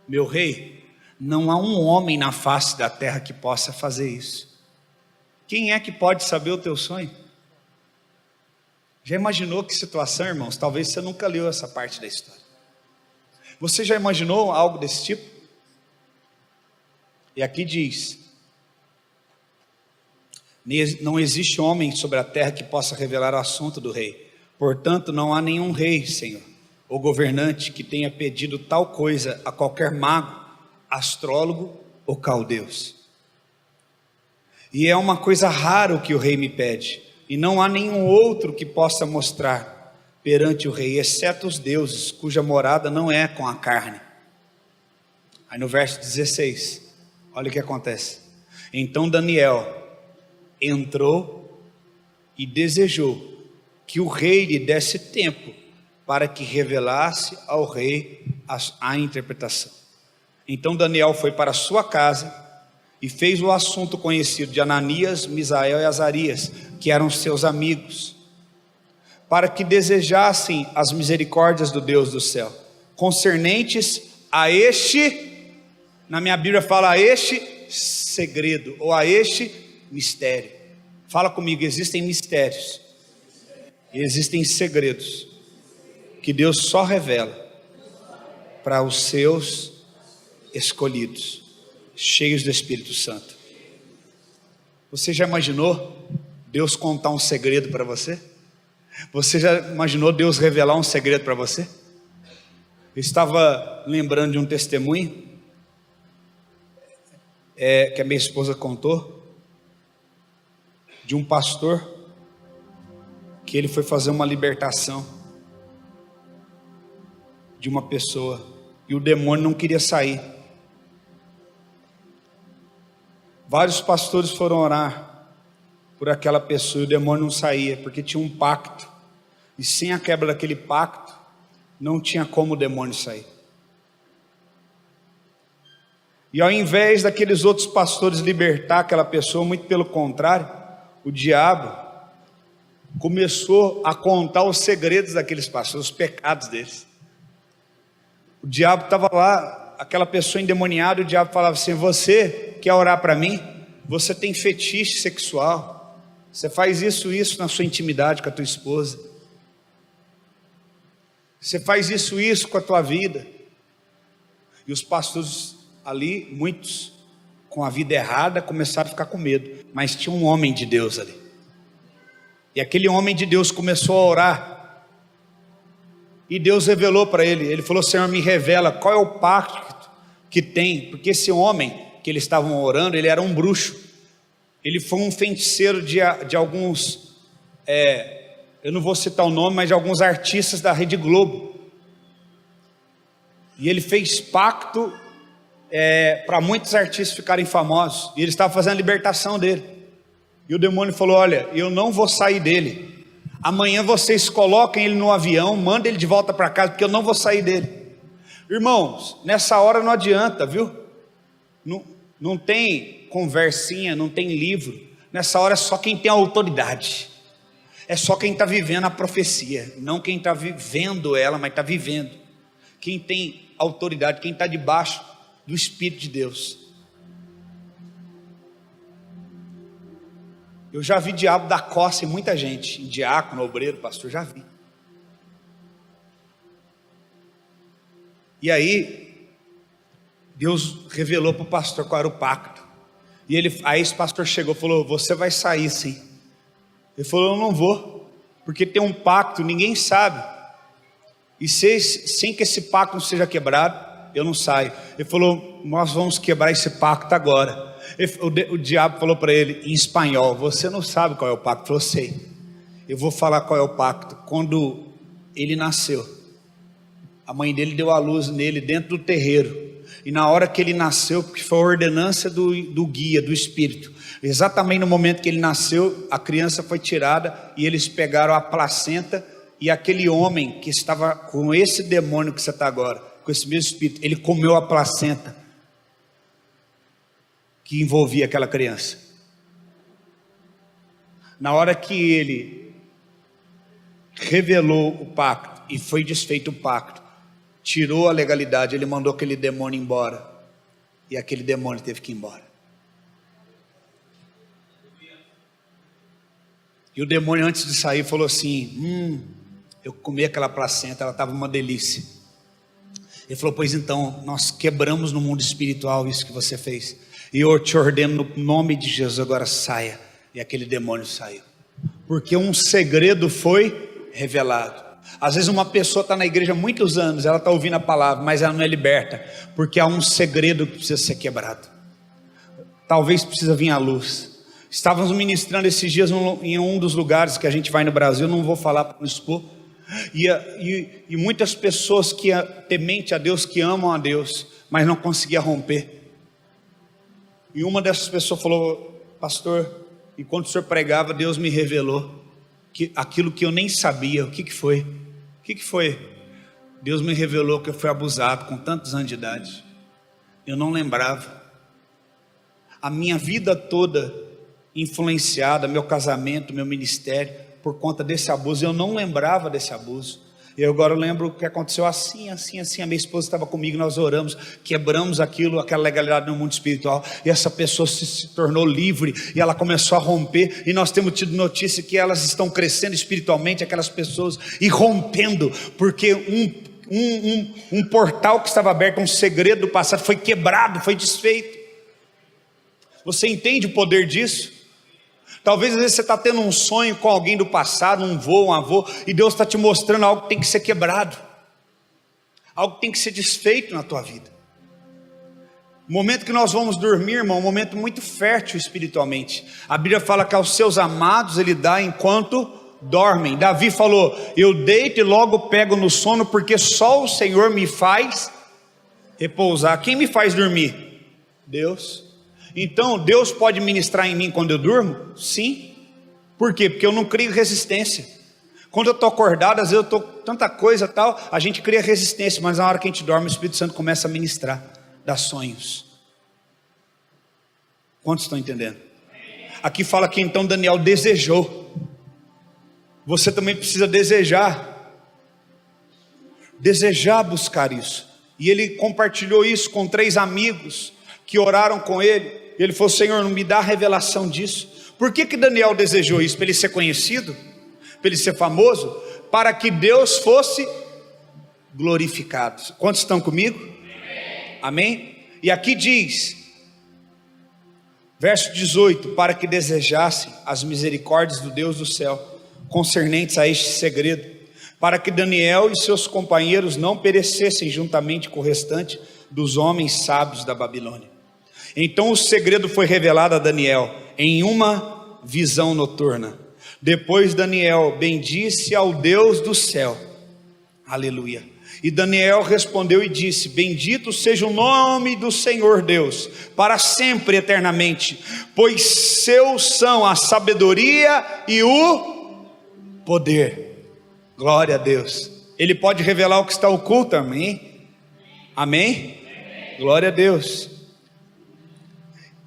meu rei, não há um homem na face da terra que possa fazer isso. Quem é que pode saber o teu sonho? Já imaginou que situação, irmãos? Talvez você nunca leu essa parte da história. Você já imaginou algo desse tipo? E aqui diz: não existe homem sobre a terra que possa revelar o assunto do rei. Portanto, não há nenhum rei, Senhor, ou governante que tenha pedido tal coisa a qualquer mago, astrólogo ou caldeus. E é uma coisa rara o que o rei me pede, e não há nenhum outro que possa mostrar perante o rei, exceto os deuses, cuja morada não é com a carne. Aí no verso 16, olha o que acontece. Então Daniel entrou e desejou que o rei lhe desse tempo para que revelasse ao rei a interpretação. Então Daniel foi para sua casa e fez o assunto conhecido de Ananias, Misael e Azarias, que eram seus amigos, para que desejassem as misericórdias do Deus do céu, concernentes a este, na minha Bíblia fala a este segredo, ou a este mistério. Fala comigo: existem mistérios, e existem segredos, que Deus só revela para os seus escolhidos, cheios do Espírito Santo. Você já imaginou Deus contar um segredo para você? Você já imaginou Deus revelar um segredo para você? Eu estava lembrando de um testemunho que a minha esposa contou, de um pastor que ele foi fazer uma libertação de uma pessoa e o demônio não queria sair. Vários pastores foram orar por aquela pessoa e o demônio não saía, porque tinha um pacto, e sem a quebra daquele pacto não tinha como o demônio sair. E ao invés daqueles outros pastores libertar aquela pessoa, muito pelo contrário, o diabo começou a contar os segredos daqueles pastores, os pecados deles. O diabo estava lá, aquela pessoa endemoniada, o diabo falava assim: você quer orar para mim? Você tem fetiche sexual, você faz isso na sua intimidade com a tua esposa, você faz isso com a tua vida. E os pastores ali, muitos com a vida errada, começaram a ficar com medo, mas tinha um homem de Deus ali, e aquele homem de Deus começou a orar, e Deus revelou para ele, ele falou: Senhor, me revela qual é o pacto que tem, porque esse homem que eles estavam orando, ele era um bruxo, ele foi um feiticeiro de alguns, eu não vou citar o nome, mas de alguns artistas da Rede Globo, e ele fez pacto para muitos artistas ficarem famosos, e ele estava fazendo a libertação dele, e o demônio falou: olha, eu não vou sair dele, amanhã vocês coloquem ele no avião, mandem ele de volta para casa, porque eu não vou sair dele. Irmãos, nessa hora não adianta, viu? Não tem conversinha, não tem livro, nessa hora é só quem tem autoridade, é só quem está vivendo a profecia, não quem está vivendo ela, mas está vivendo, quem tem autoridade, quem está debaixo do Espírito de Deus. Eu já vi diabo dar coça em muita gente, em diácono, obreiro, pastor, já vi. E aí Deus revelou para o pastor qual era o pacto, e aí esse pastor chegou e falou: você vai sair sim. Ele falou: eu não vou, porque tem um pacto, ninguém sabe, e sem que esse pacto não seja quebrado, eu não saio. Ele falou: nós vamos quebrar esse pacto agora. O diabo falou para ele em espanhol: você não sabe qual é o pacto. Ele falou: sei, eu vou falar qual é o pacto. Quando ele nasceu, a mãe dele deu a luz nele dentro do terreiro, e na hora que ele nasceu, porque foi a ordenança do guia, do Espírito, exatamente no momento que ele nasceu, a criança foi tirada, e eles pegaram a placenta, e aquele homem que estava com esse demônio que você está agora, com esse mesmo espírito, ele comeu a placenta que envolvia aquela criança. Na hora que ele revelou o pacto e foi desfeito o pacto, tirou a legalidade, ele mandou aquele demônio embora, e aquele demônio teve que ir embora. E o demônio, antes de sair, falou assim: eu comi aquela placenta, ela estava uma delícia. Ele falou: pois então, nós quebramos no mundo espiritual isso que você fez, e eu te ordeno no nome de Jesus, agora saia. E aquele demônio saiu, porque um segredo foi revelado. Às vezes uma pessoa está na igreja há muitos anos, ela está ouvindo a palavra, mas ela não é liberta, porque há um segredo que precisa ser quebrado. Talvez precisa vir à luz. Estávamos ministrando esses dias em um dos lugares que a gente vai no Brasil, não vou falar para não expor, e muitas pessoas que temente a Deus, que amam a Deus, mas não conseguiam romper. E uma dessas pessoas falou: pastor, enquanto o senhor pregava, Deus me revelou aquilo que eu nem sabia. O que foi? O que foi? Deus me revelou que eu fui abusado com tantos anos de idade. Eu não lembrava. A minha vida toda influenciada, meu casamento, meu ministério, por conta desse abuso. Eu não lembrava desse abuso. E agora eu lembro que aconteceu assim. A minha esposa estava comigo, nós oramos, quebramos aquela legalidade no mundo espiritual, e essa pessoa se tornou livre, e ela começou a romper, e nós temos tido notícia que elas estão crescendo espiritualmente, aquelas pessoas, e rompendo, porque um portal que estava aberto, um segredo do passado, foi quebrado, foi desfeito. Você entende o poder disso? Talvez às vezes você está tendo um sonho com alguém do passado, um vô, um avô, e Deus está te mostrando algo que tem que ser quebrado, algo que tem que ser desfeito na tua vida. O momento que nós vamos dormir, irmão, é um momento muito fértil espiritualmente. A Bíblia fala que aos seus amados Ele dá enquanto dormem. Davi falou: eu deito e logo pego no sono, porque só o Senhor me faz repousar. Quem me faz dormir? Deus. Então Deus pode ministrar em mim quando eu durmo? Sim. Por quê? Porque eu não crio resistência. Quando eu estou acordado, às vezes eu estou tanta coisa tal, a gente cria resistência, mas na hora que a gente dorme, o Espírito Santo começa a ministrar, dá sonhos. Quantos estão entendendo? Aqui fala que então Daniel desejou. Você também precisa desejar buscar isso. E ele compartilhou isso com 3 amigos que oraram com ele. Ele falou: Senhor, não me dá a revelação disso. Por que Daniel desejou isso? Para ele ser conhecido? Para ele ser famoso? Para que Deus fosse glorificado. Quantos estão comigo? Amém? E aqui diz, verso 18: para que desejassem as misericórdias do Deus do céu concernentes a este segredo, para que Daniel e seus companheiros não perecessem juntamente com o restante dos homens sábios da Babilônia. Então o segredo foi revelado a Daniel em uma visão noturna. Depois Daniel bendisse ao Deus do céu. Aleluia. E Daniel respondeu e disse: bendito seja o nome do Senhor Deus, para sempre eternamente, pois seus são a sabedoria e o poder. Glória a Deus. Ele pode revelar o que está oculto, amém? Amém? Glória a Deus.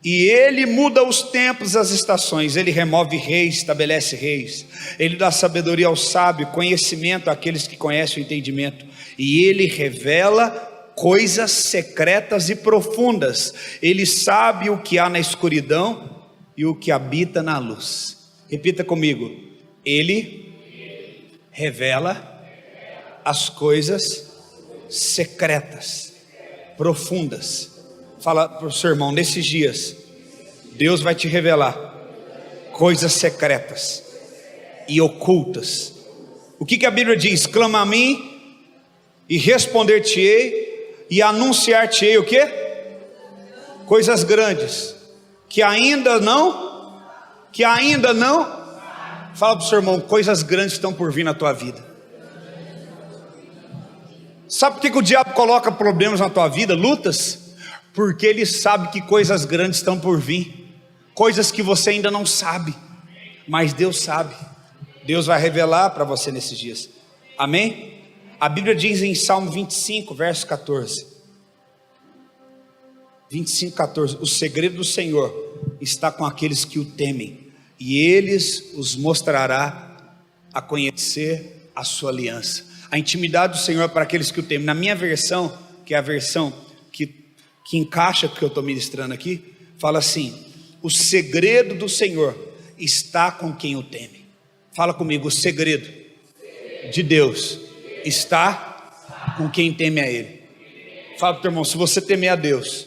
E ele muda os tempos, as estações. Ele remove reis, estabelece reis. Ele dá sabedoria ao sábio, conhecimento àqueles que conhecem o entendimento. E ele revela coisas secretas e profundas. Ele sabe o que há na escuridão e o que habita na luz. Repita comigo: ele revela as coisas secretas, profundas. Fala para o seu irmão: nesses dias Deus vai te revelar coisas secretas e ocultas. O que a Bíblia diz? Clama a mim e responder-te-ei e anunciar-te-ei o quê? Coisas grandes que ainda não fala para o seu irmão: coisas grandes estão por vir na tua vida. Sabe por que o diabo coloca problemas na tua vida, lutas? Porque ele sabe que coisas grandes estão por vir, coisas que você ainda não sabe, mas Deus sabe. Deus vai revelar para você nesses dias, amém? A Bíblia diz em Salmo 25, verso 14, 25:14: o segredo do Senhor está com aqueles que o temem, e eles os mostrará a conhecer a sua aliança. A intimidade do Senhor é para aqueles que o temem. Na minha versão, que é a versão que encaixa com o que eu estou ministrando aqui, fala assim: o segredo do Senhor está com quem o teme. Fala comigo: o segredo de Deus está com quem teme a Ele. Fala para o teu irmão: se você temer a Deus,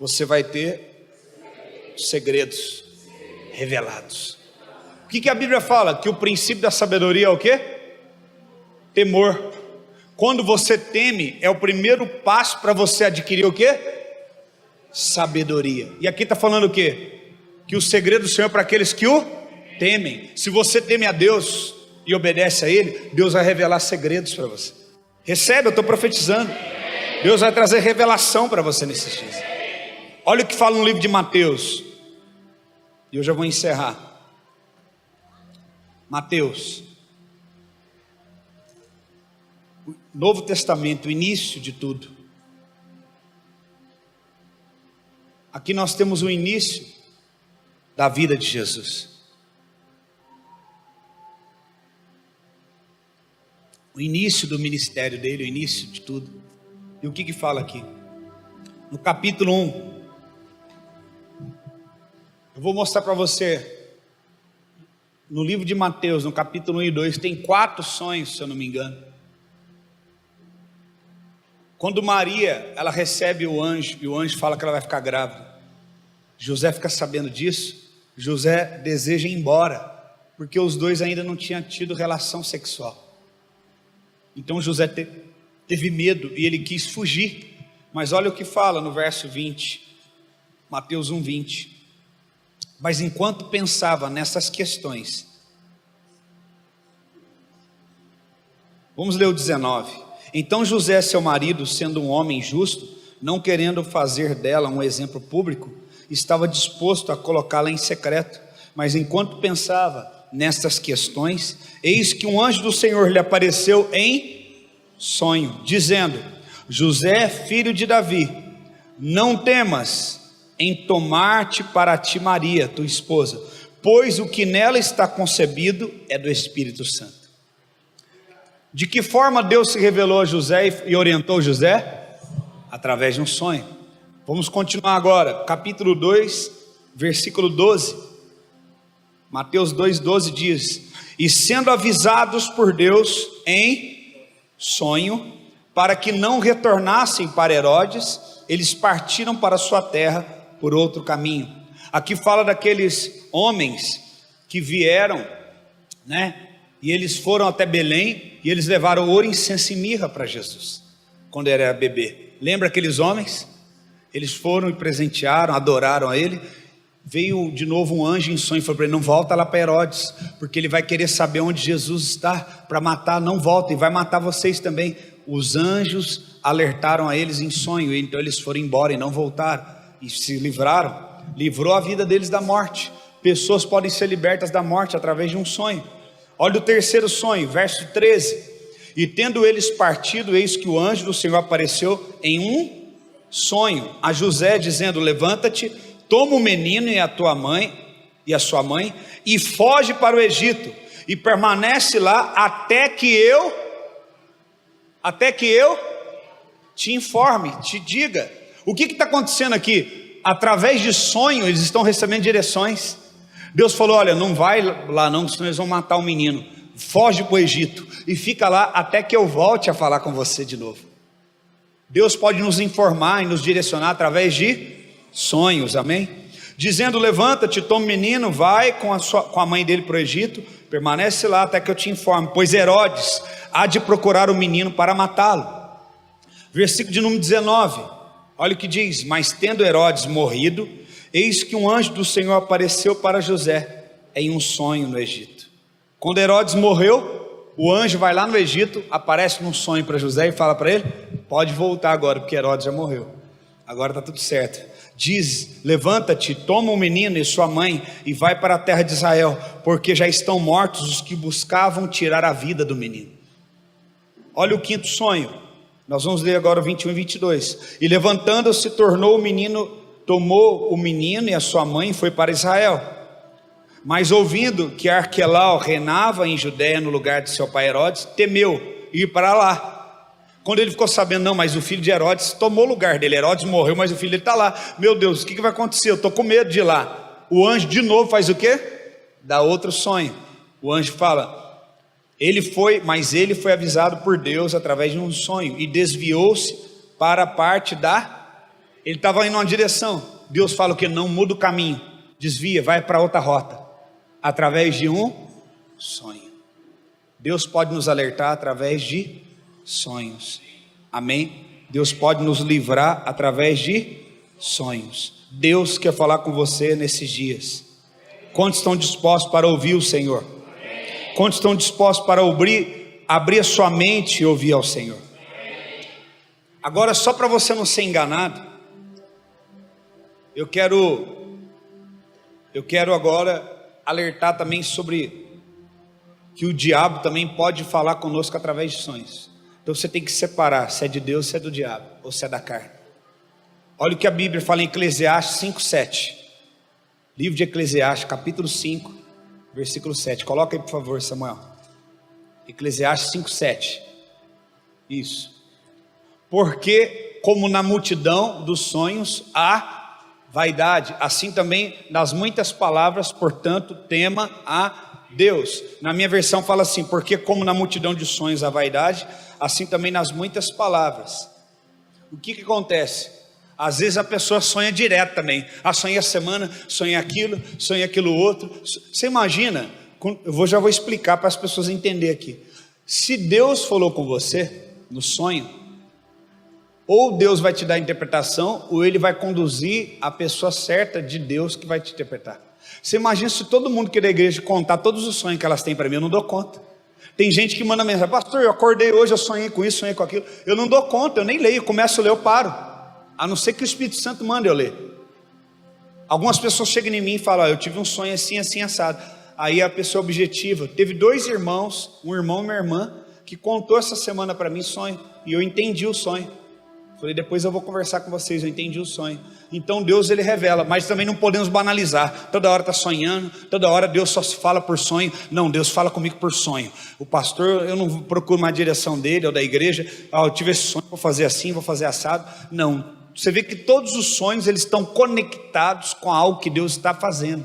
você vai ter segredos revelados. O que a Bíblia fala? Que o princípio da sabedoria é o quê? Temor. Quando você teme, é o primeiro passo para você adquirir o quê? Sabedoria. E aqui está falando o quê? Que o segredo do Senhor é para aqueles que o temem. Se você teme a Deus e obedece a Ele, Deus vai revelar segredos para você. Recebe, eu estou profetizando. Deus vai trazer revelação para você nesses dias. Olha o que fala no livro de Mateus. E eu já vou encerrar. Mateus, Novo Testamento, o início de tudo. Aqui nós temos o início da vida de Jesus. O início do ministério dele, o início de tudo. E o que fala aqui? No capítulo 1. Eu vou mostrar para você. No livro de Mateus, no capítulo 1 e 2, tem 4 sonhos, se eu não me engano. Quando Maria, ela recebe o anjo, e o anjo fala que ela vai ficar grávida. José fica sabendo disso, José deseja ir embora, porque os dois ainda não tinham tido relação sexual. Então José teve medo e ele quis fugir. Mas olha o que fala no verso 20, Mateus 1:20. Mas enquanto pensava nessas questões, vamos ler o 19. Então José, seu marido, sendo um homem justo, não querendo fazer dela um exemplo público, estava disposto a colocá-la em secreto. Mas enquanto pensava nessas questões, eis que um anjo do Senhor lhe apareceu em sonho, dizendo: José, filho de Davi, não temas em tomar-te para ti Maria, tua esposa, pois o que nela está concebido é do Espírito Santo. De que forma Deus se revelou a José e orientou José? Através de um sonho. Vamos continuar agora, capítulo 2, versículo 12. Mateus 2:12 diz: E sendo avisados por Deus em sonho, para que não retornassem para Herodes, eles partiram para sua terra por outro caminho. Aqui fala daqueles homens que vieram, e eles foram até Belém, e eles levaram ouro, incenso e mirra para Jesus, quando ele era bebê. Lembra aqueles homens? Eles foram e presentearam, adoraram a ele. Veio de novo um anjo em sonho e falou para ele: não volta lá para Herodes, porque ele vai querer saber onde Jesus está para matar. Não volta, e vai matar vocês também. Os anjos alertaram a eles em sonho, então eles foram embora e não voltaram, e se livraram. Livrou a vida deles da morte. Pessoas podem ser libertas da morte através de um sonho. Olha o terceiro sonho, verso 13. E tendo eles partido, eis que o anjo do Senhor apareceu em um sonho a José, dizendo: levanta-te, toma o menino e a tua mãe e a sua mãe, e foge para o Egito, e permanece lá até que eu te informe, te diga. O que está acontecendo aqui? Através de sonho eles estão recebendo direções. Deus falou: olha, não vai lá não, senão eles vão matar o menino. Foge para o Egito e fica lá até que eu volte a falar com você de novo. Deus pode nos informar e nos direcionar através de sonhos, amém? Dizendo: levanta-te, toma o menino, vai com a mãe dele para o Egito, permanece lá até que eu te informe, pois Herodes há de procurar o menino para matá-lo. Versículo de número 19, olha o que diz: mas tendo Herodes morrido, eis que um anjo do Senhor apareceu para José em um sonho no Egito. Quando Herodes morreu, o anjo vai lá no Egito, aparece num sonho para José e fala para ele: pode voltar agora, porque Herodes já morreu, agora está tudo certo. Diz: levanta-te, toma o menino e sua mãe e vai para a terra de Israel, porque já estão mortos os que buscavam tirar a vida do menino. Olha o quinto sonho, nós vamos ler agora 21 e 22. E levantando-se, tomou o menino e a sua mãe e foi para Israel. Mas ouvindo que Arquelau reinava em Judéia no lugar de seu pai Herodes, temeu ir para lá. Quando ele ficou sabendo: não, mas o filho de Herodes tomou o lugar dele, Herodes morreu, mas o filho dele está lá. Meu Deus, o que vai acontecer? Eu estou com medo de ir lá. O anjo de novo faz o quê? Dá outro sonho. O anjo fala: ele foi avisado por Deus através de um sonho, e desviou-se para a parte ele estava indo em uma direção. Deus fala o que? Não muda o caminho, desvia, vai para outra rota, através de um sonho. Deus pode nos alertar através de sonhos, amém? Deus pode nos livrar através de sonhos. Deus quer falar com você nesses dias. Quantos estão dispostos para ouvir o Senhor? Quantos estão dispostos para abrir a sua mente e ouvir ao Senhor? Agora, só para você não ser enganado, eu quero agora alertar também sobre que o diabo também pode falar conosco através de sonhos. Então você tem que separar se é de Deus, se é do diabo ou se é da carne. Olha o que a Bíblia fala em Eclesiastes 5:7. Livro de Eclesiastes, capítulo 5, versículo 7. Coloca aí por favor, Samuel. Eclesiastes 5:7. Isso. Porque como na multidão dos sonhos há vaidade, assim também nas muitas palavras, portanto tema a Deus. Na minha versão fala assim: porque como na multidão de sonhos há vaidade, assim também nas muitas palavras. O que acontece? Às vezes a pessoa sonha direto também. Sonha a semana, sonha aquilo outro. Você imagina, já vou explicar para as pessoas entenderem aqui. Se Deus falou com você no sonho, ou Deus vai te dar a interpretação, ou Ele vai conduzir a pessoa certa de Deus que vai te interpretar. Você imagina se todo mundo que é da igreja contar todos os sonhos que elas têm para mim, eu não dou conta. Tem gente que manda mensagem: pastor, eu acordei hoje, eu sonhei com isso, sonhei com aquilo. Eu não dou conta, eu nem leio, começo a ler, eu paro. A não ser que o Espírito Santo manda eu ler. Algumas pessoas chegam em mim e falam: eu tive um sonho assim, assim, assado. Aí a pessoa objetiva. Teve 2 irmãos, um irmão e uma irmã, que contou essa semana para mim sonho, e eu entendi o sonho. Falei: depois eu vou conversar com vocês, eu entendi o sonho. Então Deus, Ele revela, mas também não podemos banalizar. Toda hora está sonhando, toda hora Deus só se fala por sonho. Não, Deus fala comigo por sonho. O pastor, eu não procuro uma direção dele ou da igreja. Eu tive esse sonho, vou fazer assim, vou fazer assado. Não, você vê que todos os sonhos, eles estão conectados com algo que Deus está fazendo.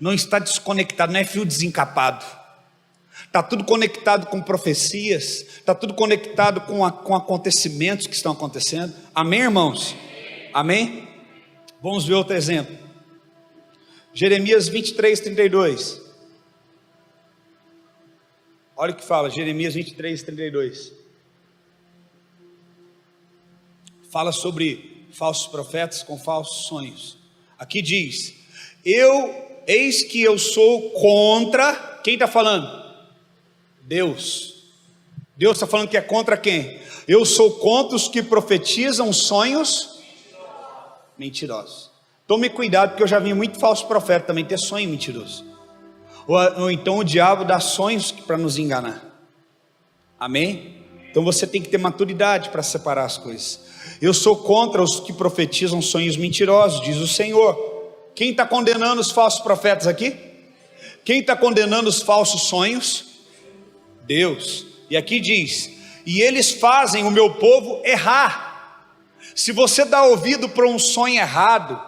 Não está desconectado, não é fio desencapado. Está tudo conectado com profecias, está tudo conectado com acontecimentos que estão acontecendo. Amém, irmãos? Amém? Vamos ver outro exemplo. Jeremias 23, 32. Olha o que fala, Jeremias 23, 32. Fala sobre falsos profetas com falsos sonhos. Aqui diz: eis que eu sou contra. Quem está falando? Deus. Deus está falando que é contra quem? Eu sou contra os que profetizam sonhos mentirosos. Tome cuidado, porque eu já vi muito falso profeta também ter sonho mentiroso. Ou então o diabo dá sonhos para nos enganar. Amém? Então você tem que ter maturidade para separar as coisas. Eu sou contra os que profetizam sonhos mentirosos, diz o Senhor. Quem está condenando os falsos profetas aqui? Quem está condenando os falsos sonhos? Deus. E aqui diz: e eles fazem o meu povo errar. Se você dá ouvido para um sonho errado,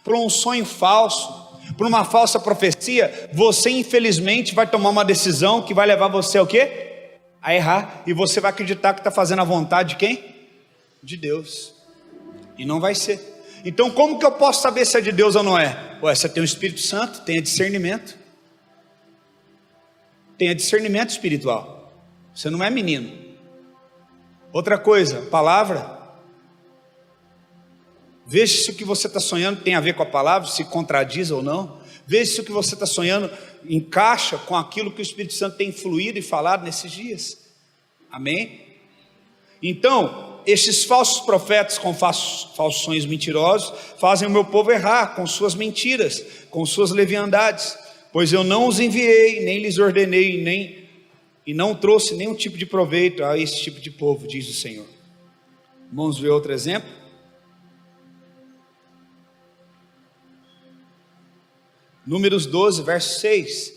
para um sonho falso, para uma falsa profecia, você infelizmente vai tomar uma decisão que vai levar você ao quê? A errar. E você vai acreditar que está fazendo a vontade de quem? De Deus. E não vai ser. Então como que eu posso saber se é de Deus ou não é? Você tem o Espírito Santo, tenha discernimento. Tenha discernimento espiritual. Você não é menino. Outra coisa, palavra. Veja se o que você está sonhando tem a ver com a palavra, se contradiz ou não. Veja se o que você está sonhando encaixa com aquilo que o Espírito Santo tem fluído e falado nesses dias. Amém? Então, estes falsos profetas com falsos sonhos mentirosos fazem o meu povo errar com suas mentiras, com suas leviandades. Pois eu não os enviei, nem lhes ordenei, e não trouxe nenhum tipo de proveito a esse tipo de povo, diz o Senhor. Vamos ver outro exemplo? Números 12, verso 6.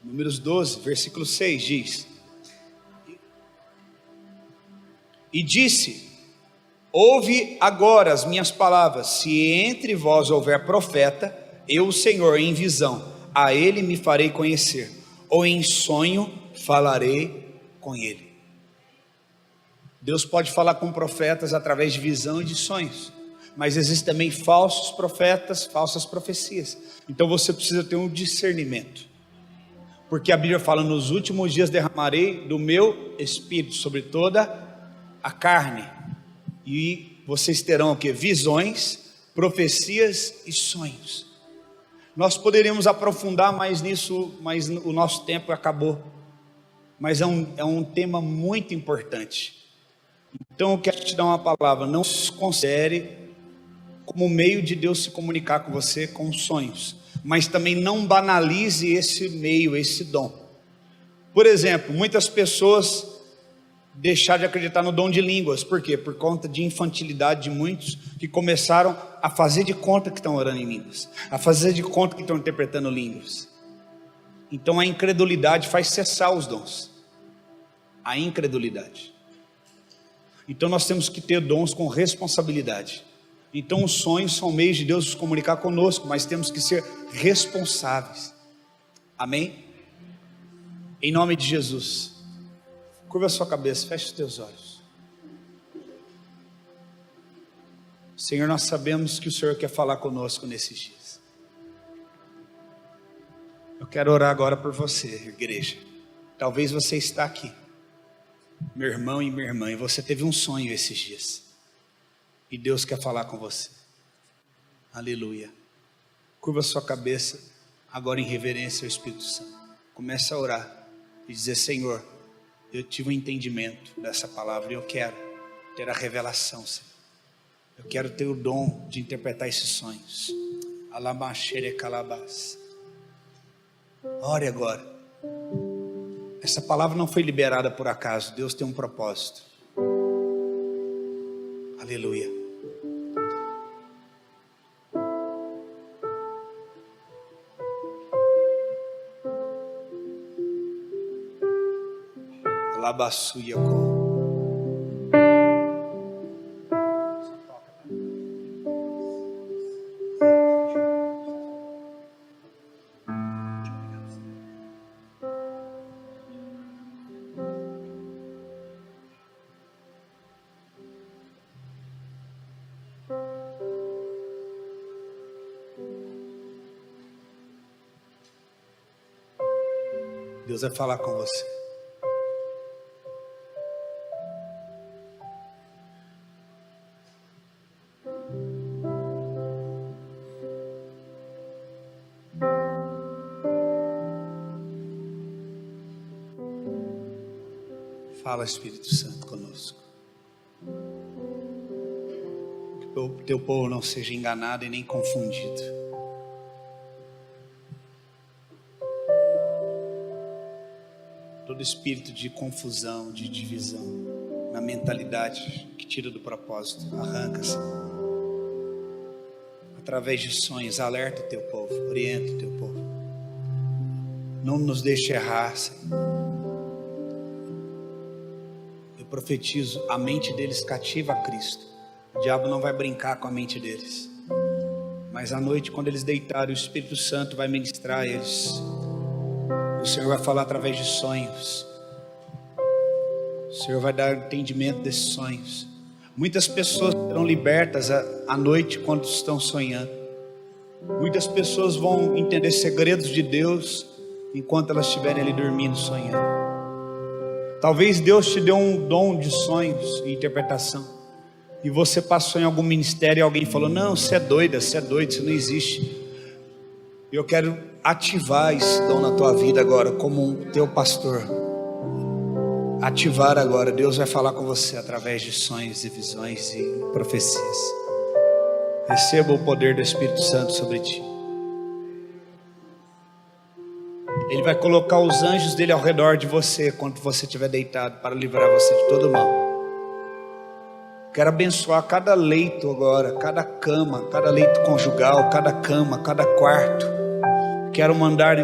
Números 12, versículo 6 diz: e disse: ouve agora as minhas palavras, se entre vós houver profeta, eu, o Senhor, em visão, a ele me farei conhecer, ou em sonho falarei com ele. Deus pode falar com profetas através de visão e de sonhos, mas existem também falsos profetas, falsas profecias. Então você precisa ter um discernimento, porque a Bíblia fala: nos últimos dias derramarei do meu espírito sobre toda a carne, e vocês terão o que? Visões, profecias e sonhos. Nós poderíamos aprofundar mais nisso, mas o nosso tempo acabou. Mas é um tema muito importante. Então eu quero te dar uma palavra: não se considere como meio de Deus se comunicar com você com sonhos, mas também não banalize esse meio, esse dom. Por exemplo, muitas pessoas deixaram de acreditar no dom de línguas. Por quê? Por conta de infantilidade de muitos que começaram a fazer de conta que estão orando em línguas, a fazer de conta que estão interpretando línguas. Então a incredulidade faz cessar os dons. A incredulidade. Então nós temos que ter dons com responsabilidade. Então os sonhos são meios de Deus se comunicar conosco, mas temos que ser responsáveis. Amém? Em nome de Jesus. Curva a sua cabeça, feche os teus olhos. Senhor, nós sabemos que o Senhor quer falar conosco nesses dias. Eu quero orar agora por você, igreja. Talvez você está aqui, meu irmão e minha irmã, e você teve um sonho esses dias, e Deus quer falar com você. Aleluia. Curva sua cabeça agora em reverência ao Espírito Santo. Comece a orar e dizer: Senhor, eu tive um entendimento dessa palavra e eu quero ter a revelação, Senhor. Eu quero ter o dom de interpretar esses sonhos. Alabaxere calabás. Ore agora. Essa palavra não foi liberada por acaso. Deus tem um propósito. Aleluia. Alabassuiaco. Deus vai falar com você. Fala, Espírito Santo, conosco. Que o teu povo não seja enganado e nem confundido. Todo espírito de confusão, de divisão na mentalidade que tira do propósito, arranca-se. Através de sonhos, alerta o teu povo, orienta o teu povo. Não nos deixe errar, Senhor. Eu profetizo, a mente deles cativa a Cristo. O diabo não vai brincar com a mente deles. Mas à noite, quando eles deitarem, o Espírito Santo vai ministrar a eles. O Senhor vai falar através de sonhos. O Senhor vai dar entendimento desses sonhos. Muitas pessoas serão libertas à noite quando estão sonhando. Muitas pessoas vão entender segredos de Deus enquanto elas estiverem ali dormindo, sonhando. Talvez Deus te deu um dom de sonhos e interpretação, e você passou em algum ministério e alguém falou: não, você é doida, você é doido, isso não existe. Eu quero ativar esse dom na tua vida agora, como um teu pastor. Ativar agora. Deus vai falar com você através de sonhos e visões e profecias. Receba o poder do Espírito Santo sobre ti. Ele vai colocar os anjos dele ao redor de você quando você estiver deitado, para livrar você de todo mal. Quero abençoar cada leito agora, cada cama, cada leito conjugal, cada cama, cada quarto. Quero mandar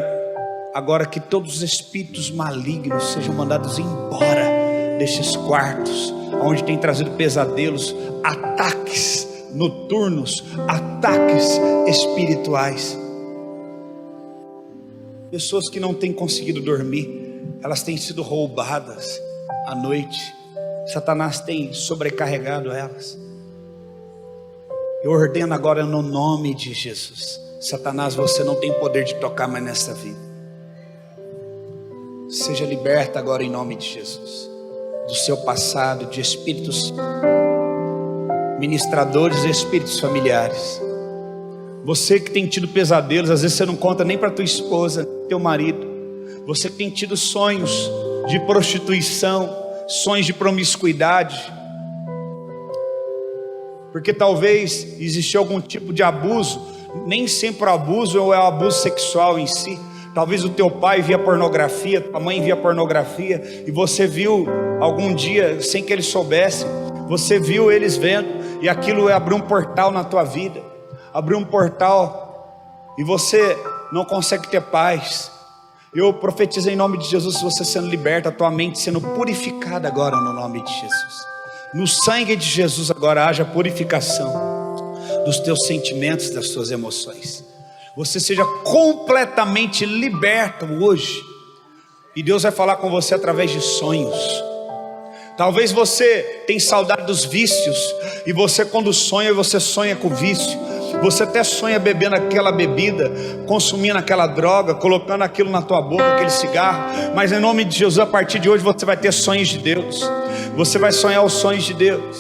agora que todos os espíritos malignos sejam mandados embora destes quartos, onde tem trazido pesadelos, ataques noturnos, ataques espirituais. Pessoas que não têm conseguido dormir, elas têm sido roubadas à noite. Satanás tem sobrecarregado elas. Eu ordeno agora no nome de Jesus: Satanás, você não tem poder de tocar mais nessa vida. Seja liberta agora em nome de Jesus do seu passado, de espíritos ministradores e espíritos familiares. Você que tem tido pesadelos, às vezes você não conta nem para tua esposa, teu marido. Você que tem tido sonhos de prostituição, sonhos de promiscuidade, porque talvez existiu algum tipo de abuso. Nem sempre o abuso é o abuso sexual em si. Talvez o teu pai via pornografia, tua mãe via pornografia, e você viu algum dia, sem que eles soubessem, você viu eles vendo, e aquilo abriu um portal na tua vida, abriu um portal, e você não consegue ter paz. Eu profetizo em nome de Jesus, você sendo liberta, a tua mente sendo purificada agora no nome de Jesus. No sangue de Jesus agora haja purificação dos teus sentimentos, das tuas emoções. Você seja completamente liberto hoje. E Deus vai falar com você através de sonhos. Talvez você tenha saudade dos vícios, e você quando sonha, você sonha com vício. Você até sonha bebendo aquela bebida, consumindo aquela droga, colocando aquilo na tua boca, aquele cigarro. Mas em nome de Jesus, a partir de hoje você vai ter sonhos de Deus. Você vai sonhar os sonhos de Deus.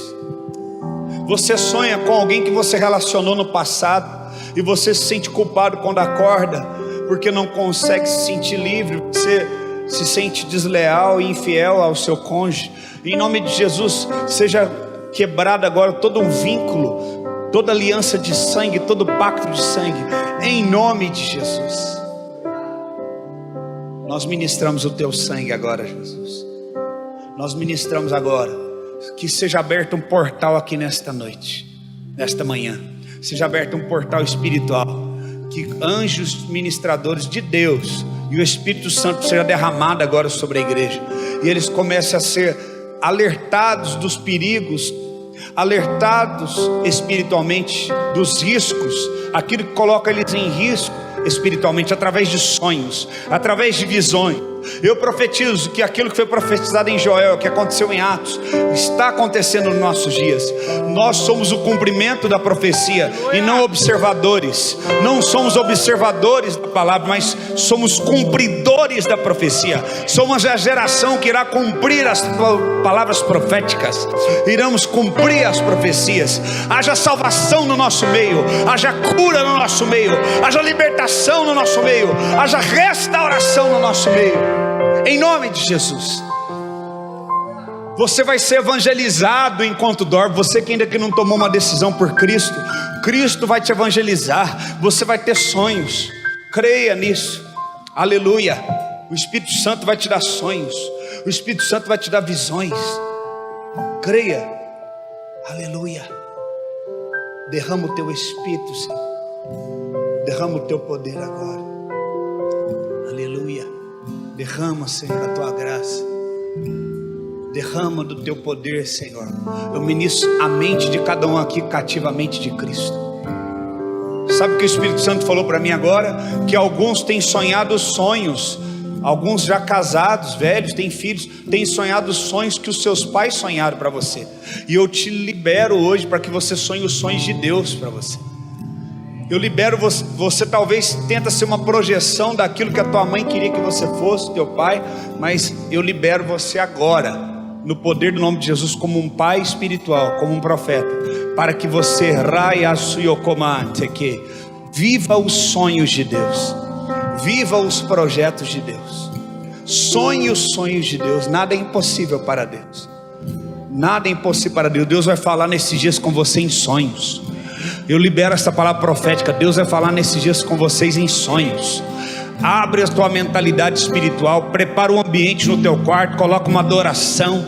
Você sonha com alguém que você relacionou no passado, e você se sente culpado quando acorda, porque não consegue se sentir livre. Você se sente desleal e infiel ao seu cônjuge. Em nome de Jesus, seja quebrado agora todo um vínculo, toda aliança de sangue, todo pacto de sangue, em nome de Jesus. Nós ministramos o teu sangue agora, Jesus. Nós ministramos agora, que seja aberto um portal aqui nesta noite, nesta manhã. Seja aberto um portal espiritual, que anjos ministradores de Deus e o Espírito Santo seja derramado agora sobre a igreja, e eles comecem a ser alertados dos perigos, alertados espiritualmente dos riscos, aquilo que coloca eles em risco espiritualmente, através de sonhos, através de visões. Eu profetizo que aquilo que foi profetizado em Joel, que aconteceu em Atos, está acontecendo nos nossos dias. Nós somos o cumprimento da profecia e não observadores. Não somos observadores da palavra, mas somos cumpridores da profecia. Somos a geração que irá cumprir as palavras proféticas. Iremos cumprir as profecias. Haja salvação no nosso meio, haja cura no nosso meio, haja libertação no nosso meio, haja restauração no nosso meio. Em nome de Jesus. Você vai ser evangelizado enquanto dorme. Você que ainda que não tomou uma decisão por Cristo, Cristo vai te evangelizar. Você vai ter sonhos. Creia nisso. Aleluia. O Espírito Santo vai te dar sonhos. O Espírito Santo vai te dar visões. Creia. Aleluia. Derrama o teu Espírito, Senhor. Derrama o teu poder agora. Aleluia. Derrama, Senhor, a tua graça. Derrama do teu poder, Senhor. Eu ministro a mente de cada um aqui cativamente de Cristo. Sabe o que o Espírito Santo falou para mim agora? Que alguns têm sonhado sonhos. Alguns já casados, velhos, têm filhos, têm sonhado sonhos que os seus pais sonharam para você. E eu te libero hoje para que você sonhe os sonhos de Deus para você. Eu libero você. Você talvez tenta ser uma projeção daquilo que a tua mãe queria que você fosse, teu pai, mas eu libero você agora, no poder do nome de Jesus, como um pai espiritual, como um profeta, para que você viva os sonhos de Deus, viva os projetos de Deus, sonhe os sonhos de Deus. Nada é impossível para Deus. Nada é impossível para Deus. Deus vai falar nesses dias com você em sonhos. Eu libero essa palavra profética. Deus vai falar nesses dias com vocês em sonhos. Abre a tua mentalidade espiritual. Prepara o ambiente no teu quarto. Coloca uma adoração,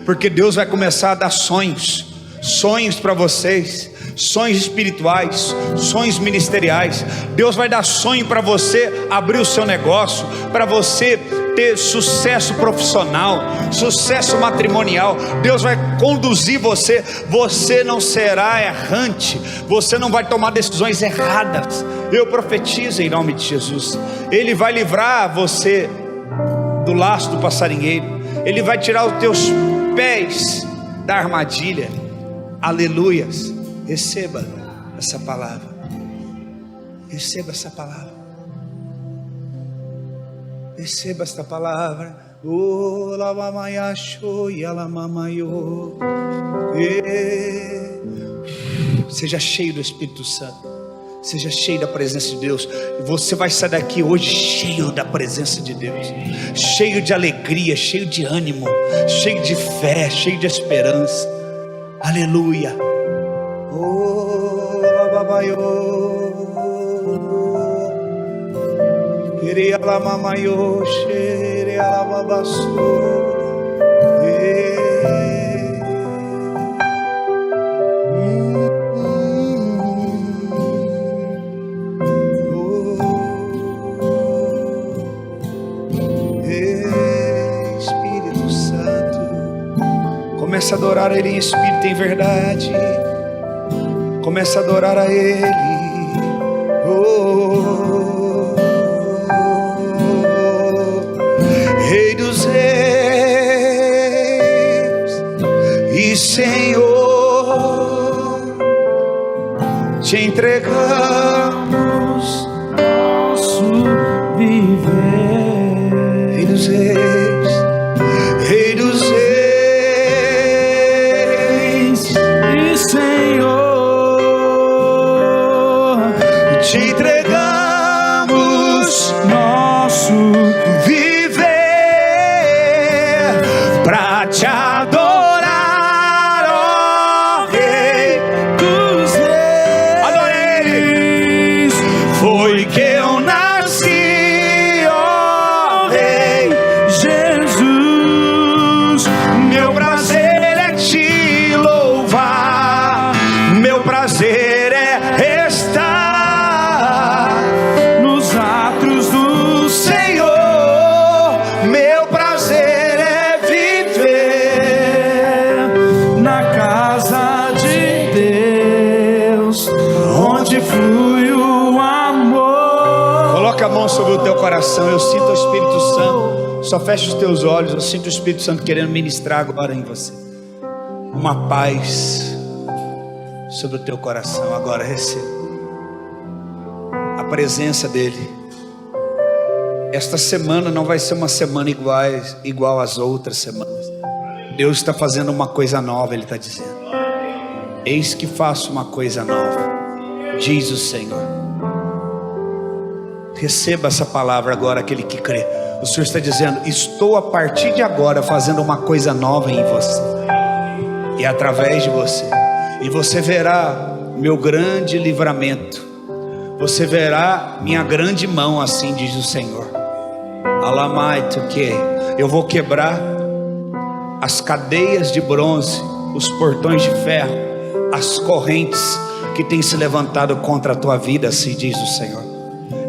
porque Deus vai começar a dar sonhos. Sonhos para vocês. Sonhos espirituais, sonhos ministeriais. Deus vai dar sonho para você abrir o seu negócio, para você ter sucesso profissional, sucesso matrimonial. Deus vai conduzir você. Você não será errante. Você não vai tomar decisões erradas. Eu profetizo em nome de Jesus. Ele vai livrar você do laço do passarinheiro. Ele vai tirar os teus pés da armadilha. Aleluias. Receba essa palavra. Receba essa palavra. Receba esta palavra. Seja cheio do Espírito Santo. Seja cheio da presença de Deus. E você vai sair daqui hoje cheio da presença de Deus, cheio de alegria, cheio de ânimo, cheio de fé, cheio de esperança. Aleluia. Espírito Santo, comece a adorar Ele em espírito e em verdade. Comece a adorar a Ele. Rei dos reis, te entregamos nosso viver. Rei dos reis, Rei dos reis E Senhor, te entregamos nosso viver pra te adorar, ó Rei dos reis. Adorei Ele. Foi que eu nasci, ó Rei Jesus, Meu prazer é te louvar, meu prazer é estar nos atos do Senhor, meu prazer é viver na casa de Deus, onde flui o amor. Coloca a mão sobre o teu coração. Eu sinto o Espírito Santo. Só fecha os teus olhos. Eu sinto o Espírito Santo querendo ministrar agora em você uma paz sobre o teu coração. Agora receba a presença dele. Esta semana não vai ser uma semana igual às outras semanas. Deus está fazendo uma coisa nova. Ele está dizendo: eis que faço uma coisa nova, diz o Senhor. Receba essa palavra agora, aquele que crê. O Senhor está dizendo: estou a partir de agora fazendo uma coisa nova em você e através de você, e você verá meu grande livramento, você verá minha grande mão, assim diz o Senhor. Alamaito que eu vou quebrar as cadeias de bronze, os portões de ferro, as correntes que têm se levantado contra a tua vida, assim diz o Senhor.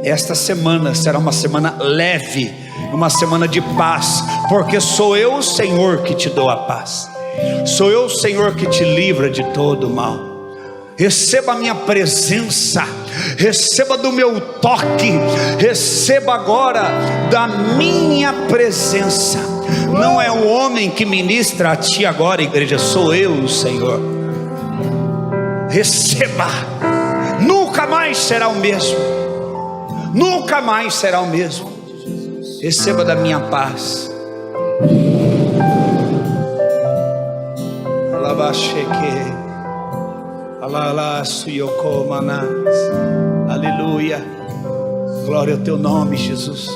Esta semana será uma semana leve, uma semana de paz, porque sou eu o Senhor que te dou a paz, sou eu o Senhor que te livra de todo o mal. Receba a minha presença, receba do meu toque, receba agora da minha presença. Não é o homem que ministra a ti agora, igreja, sou eu o Senhor. Receba, nunca mais será o mesmo, nunca mais será o mesmo. Receba da minha paz. Aleluia, glória ao teu nome, Jesus.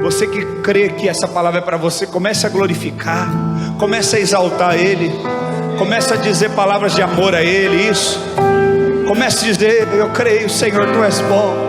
Você que crê que essa palavra é para você, comece a glorificar, comece a exaltar Ele, comece a dizer palavras de amor a Ele. Isso, comece a dizer: eu creio, Senhor, Tu és bom.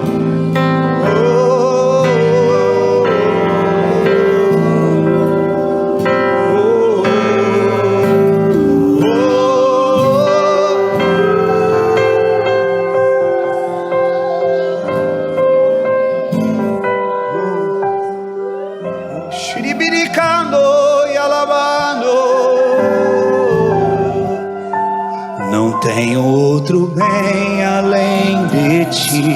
Não tenho outro bem além de ti,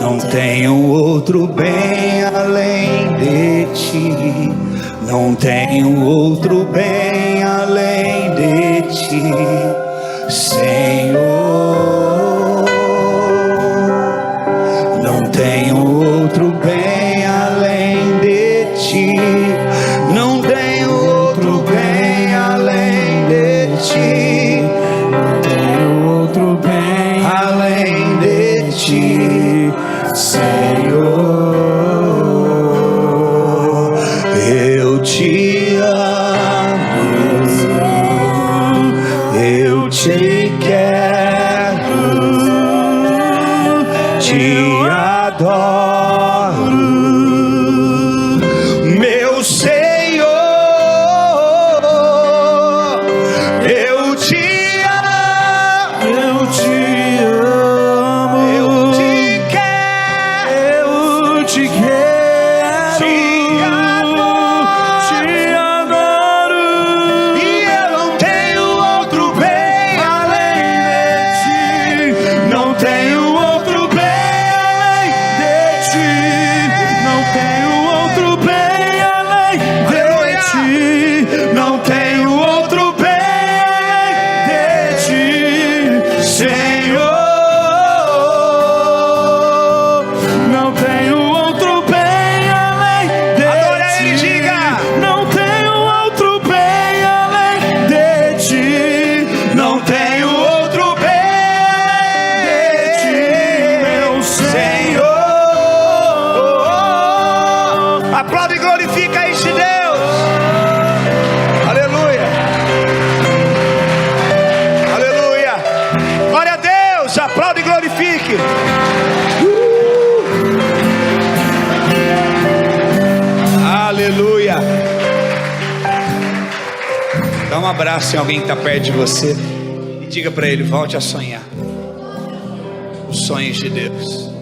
não tenho outro bem além de ti, não tenho outro bem além de ti, Senhor. Não tenho outro bem além de ti, não tenho outro bem além de ti, não tenho outro bem além de ti, Senhor. Eu te amo, eu te quero, te adoro, meu Senhor. Eu te amo, Eu te amo, eu te quero, eu te quero, te adoro, e eu não tenho outro bem além de ti, não tenho outro bem Dá um abraço em alguém que está perto de você e diga para ele: volte a sonhar os sonhos de Deus.